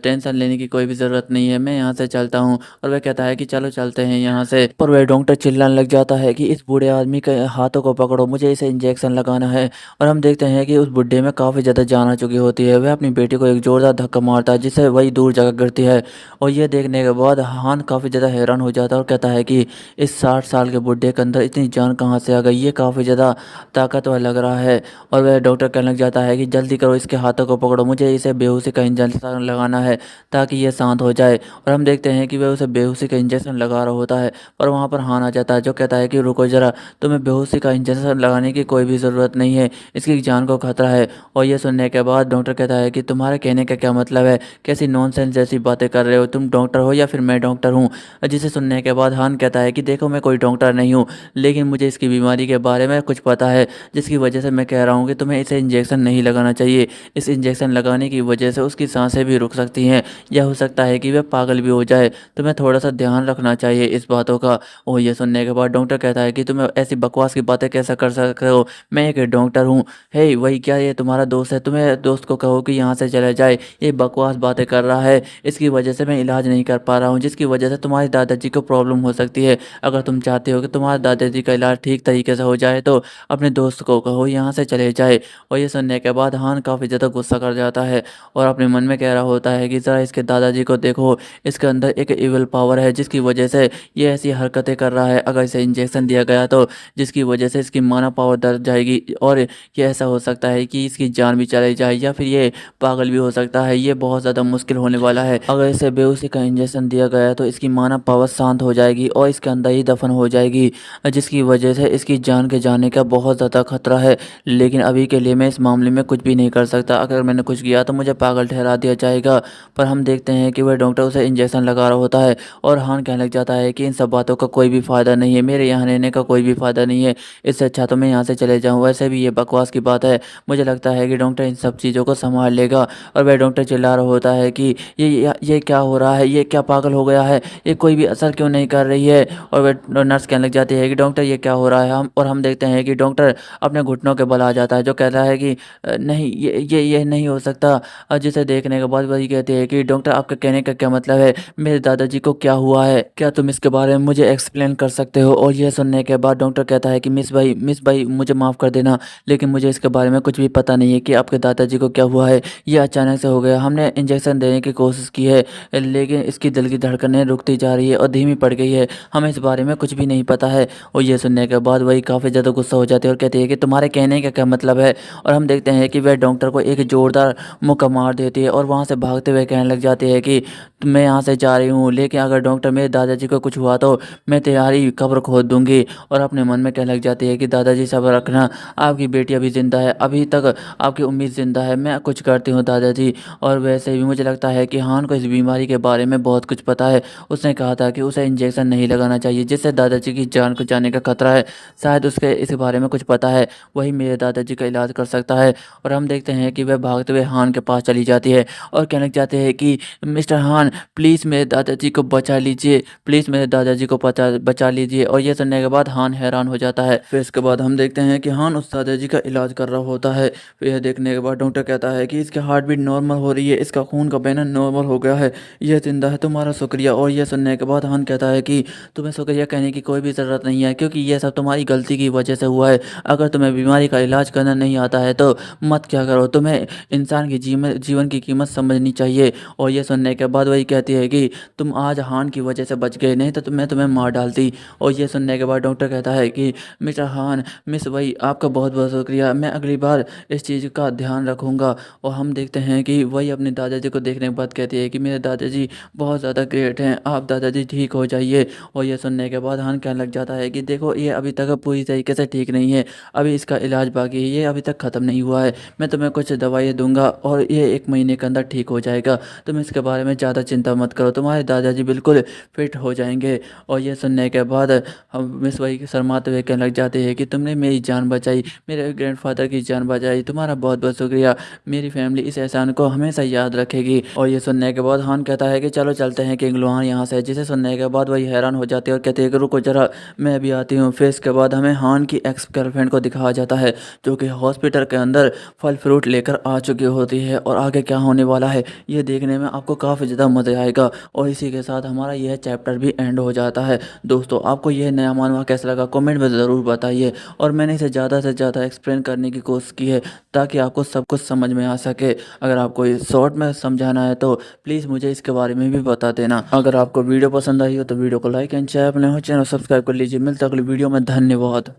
टेंशन लेने की कोई भी ज़रूरत नहीं है, मैं यहाँ से चलता हूँ। और वह कहता है कि चलो चलते हैं यहाँ से। पर वह डॉक्टर चिल्लाने लग जाता है कि इस बूढ़े आदमी के हाथों को पकड़ो, मुझे इसे इंजेक्शन लगाना है। और हम देखते हैं कि उस बुड्ढे में काफ़ी ज़्यादा जान आ चुकी होती है। वह अपनी बेटी को एक ज़ोरदार धक्का मारता है जिससे वही दूर जाकर गिरती है। और ये देखने के बाद हान काफ़ी ज़्यादा हैरान हो जाता है और कहता है कि इस 60 साल के बुड्ढे के अंदर इतनी जान कहाँ से आ गई? ये काफ़ी ज़्यादा ताकतवर लग रहा है। और वह डॉक्टर कहने लग जाता है कि जल्दी करो, इसके हाथों को पकड़ो, मुझे इसे बेहोशी का इंजेक्शन लगाना है ताकि ये शांत हो जाए। और हम देखते हैं कि वह उसे बेहोशी का इंजेक्शन लगा रहा होता है। पर वहाँ पर हान आ जाता है जो कहता है कि रुको ज़रा, तुम्हें बेहोशी का इंजेक्शन लगाने की कोई भी ज़रूरत नहीं है, इसकी जान को खतरा है। और ये सुनने के बाद डॉक्टर कहता है कि तुम्हारे कहने का क्या मतलब है? कैसी नॉनसेंस जैसी बातें कर रहे हो? तुम डॉक्टर हो या फिर मैं डॉक्टर हूँ? जिसे सुनने के बाद हान कहता है कि देखो मैं कोई डॉक्टर नहीं हूँ, लेकिन मुझे इसकी बीमारी के बारे में कुछ पता है, जिसकी वजह से मैं कह रहा हूँ कि तुम्हें इसे इंजेक्शन नहीं लगाना चाहिए। इस इंजेक्शन लगाने की वजह से उसकी सांसें भी रुक सकती हैं या हो सकता है कि वह पागल भी हो जाए। तुम्हें थोड़ा-सा ध्यान रखना चाहिए इस बातों का। और ये सुनने के बाद डॉक्टर कहता है कि तुम ऐसी बकवास की बातें कैसे कर सकते हो? मैं एक डॉक्टर हूँ। हे वही, क्या ये तुम्हारा दोस्त है? तुम्हें दोस्त को कहो कि यहाँ से चला जाए, ये बकवास बातें कर रहा है, इसकी वजह से मैं इलाज नहीं कर पा रहा हूँ, जिसकी वजह से तुम्हारे दादाजी को प्रॉब्लम हो सकती है। अगर तुम चाहते हो कि तुम्हारे दादाजी का इलाज ठीक तरीके से हो जाए तो अपने दोस्त को कहो यहाँ से चले जाए। और ये सुनने के बाद हान काफ़ी ज़्यादा गुस्सा कर जाता है और अपने मन में कह रहा होता है कि ज़रा इसके दादाजी को देखो, इसके अंदर एक इविल पावर है जिसकी वजह से ये ऐसी हरकतें कर रहा है। अगर इसे इंजेक्शन दिया गया तो जिसकी वजह से इसकी मानव पावर दब जाएगी और ये ऐसा हो सकता है कि इसकी जान भी चली जाए या फिर ये पागल भी हो सकता है। ये बहुत ज़्यादा मुश्किल होने वाला है। अगर इसे बेहोशी का इंजेक्शन दिया गया तो इसकी मानव पावर शांत हो जाएगी और इसके अंदर ही दफन हो जाएगी, जिसकी वजह से इसकी जान के जाने का बहुत ज़्यादा खतरा है। लेकिन अभी के लिए मैं इस मामले में कुछ भी नहीं कर सकता। अगर मैंने कुछ किया तो मुझे पागल ठहरा दिया जाएगा। पर हम देखते हैं कि वह डॉक्टर उसे इंजेक्शन लगा रहा होता है और हान कहने लग जाता है कि इन सब बातों का कोई भी फ़ायदा नहीं है, मेरे यहाँ रहने का कोई भी फ़ायदा नहीं है, इससे अच्छा तो मैं यहाँ से चले जाऊँ। वैसे भी ये बकवास की बात है, मुझे लगता है कि डॉक्टर इन सब चीज़ों को संभाल लेगा। और वह डॉक्टर चिल्ला रहा होता है कि ये क्या हो रहा है? ये क्या पागल हो गया है? ये कोई भी असर क्यों नहीं कर रही है? और वह नर्स कहने लग जाती है कि डॉक्टर ये क्या हो रहा है? हम देखते हैं कि डॉक्टर अपने घुटनों के बल आ जाता है जो कहता है कि नहीं, ये नहीं हो सकता। जिसे देखने के बाद वही कहती है कि डॉक्टर आपके कहने का क्या मतलब है? मेरे दादाजी को क्या हुआ है? क्या तुम इसके बारे में मुझे एक्सप्लेन कर सकते हो? और यह सुनने के बाद डॉक्टर कहता है कि मिस भाई मुझे माफ़ कर देना, लेकिन मुझे इसके बारे में कुछ भी पता नहीं है कि आपके दादाजी को क्या हुआ है। ये अचानक से हो गया। हमने इंजेक्शन देने की कोशिश की है, लेकिन इसकी दिल की धड़कनें रुकती जा रही है और धीमी पड़ गई है। हमें इस बारे में कुछ भी नहीं पता है। और ये सुनने के बाद वही काफ़ी ज़्यादा गुस्सा हो जाती है और कहती है कि तुम्हारे कहने का क्या मतलब है? और हम देखते हैं कि वह डॉक्टर को एक ज़ोरदार मुक्का मार देती है और वहाँ से भागते हुए कहने लग जाती है कि मैं यहाँ से जा रही हूँ, लेकिन अगर डॉक्टर मेरे दादाजी को कुछ हुआ तो मैं तुम्हारी कब्र खोद दूँगी। और अपने मन में कहने लग जाती है कि दादाजी सब्र रखना, आपकी बेटी अभी ज़िंदा है, अभी तक आपकी उम्मीद ज़िंदा है, मैं कुछ करती हूँ दादाजी। और वैसे भी मुझे लगता है कि हान को इस बीमारी के बारे में बहुत कुछ पता है। उसने कहा था कि उसे इंजेक्शन नहीं लगाना चाहिए जिससे दादाजी की जान को जाने का खतरा है। शायद उसके इस बारे में कुछ पता है, वही मेरे दादाजी का इलाज कर सकता है। और हम देखते हैं कि वह भागते हुए हान के पास चली जाती है और कहने लग जाते हैं कि मिस्टर हान प्लीज़ मेरे दादाजी को बचा लीजिए, प्लीज़ मेरे दादाजी को बचा लीजिए। और ये सुनने के बाद हान हैरान हो जाता है। फिर इसके बाद हम देखते हैं कि हान उस दादाजी का इलाज कर रहा होता है। फिर यह देखने के बाद डॉक्टर कहता है कि इसकी हार्ट बीट नॉर्मल हो रही है, इसका खून का बहना नॉर्मल हो गया है, यह जिंदा है, तुम्हारा शुक्रिया। और यह सुनने के बाद हान कहता है कि तुम्हें शुक्रिया कहने की कोई भी ज़रूरत नहीं है, क्योंकि यह सब तुम्हारी गलती की वजह से हुआ है। अगर तुम्हें बीमारी का इलाज करना नहीं आता है तो मत क्या करो, तुम्हें इंसान की जीवन की कीमत समझनी चाहिए। और यह सुनने के बाद वही कहती है कि तुम आज हान की वजह से बच गए, नहीं तो मैं तुम्हें मार डालती। और यह सुनने के बाद डॉक्टर कहता है कि मिस्टर हान, मिस वही, आपका बहुत बहुत शुक्रिया, मैं अगली बार इस चीज़ का ध्यान रखूँगा। और हम देखते हैं कि वही अपने दादाजी को देखने के बाद कहती है कि मेरे दादाजी बहुत ज़्यादा ग्रेट हैं, आप दादाजी ठीक हो जाइए। और यह सुनने के बाद हान कहने लग जाता है कि देखो वो ये अभी तक पूरी तरीके से ठीक नहीं है, अभी इसका इलाज बाकी है, ये अभी तक ख़त्म नहीं हुआ है। मैं तुम्हें कुछ दवाइयाँ दूँगा और ये 1 महीने के अंदर ठीक हो जाएगा। तुम इसके बारे में ज़्यादा चिंता मत करो, तुम्हारे दादाजी बिल्कुल फिट हो जाएँगे। और ये सुनने के बाद हम मिस वही शर्माते हुए कहने लग जाते हैं कि तुमने मेरी जान बचाई, मेरे ग्रैंडफ़ादर की जान बचाई, तुम्हारा बहुत-बहुत शुक्रिया। मेरी फैमिली इस एहसान को हमेशा याद रखेगी। और ये सुनने के बाद हान कहता है कि चलो चलते हैं किंग लोहान यहाँ से। जिसे सुनने के बाद वही हैरान हो जाती है और कहती है कि रुको ज़रा, मैं अभी आती हूँ। फिर इसके बाद हमें हान की एक्स गर्लफ्रेंड को दिखाया जाता है, जो कि हॉस्पिटल के अंदर फल फ्रूट लेकर आ चुकी होती है। और आगे क्या होने वाला है ये देखने में आपको काफ़ी ज़्यादा मज़ा आएगा। और इसी के साथ हमारा यह चैप्टर भी एंड हो जाता है। दोस्तों, आपको यह नया मानवा कैसा लगा कमेंट में ज़रूर बताइए। और मैंने इसे ज़्यादा से ज़्यादा एक्सप्लेन करने की कोशिश की है ताकि आपको सब कुछ समझ में आ सके। अगर आपको ये शॉर्ट में समझाना है तो प्लीज़ मुझे इसके बारे में भी बता देना। अगर आपको वीडियो पसंद आई हो तो वीडियो को लाइक एंड शेयर, अपने चैनल सब्सक्राइब कर लीजिए। मिलते हैं अगली वीडियो में। धन्यवाद।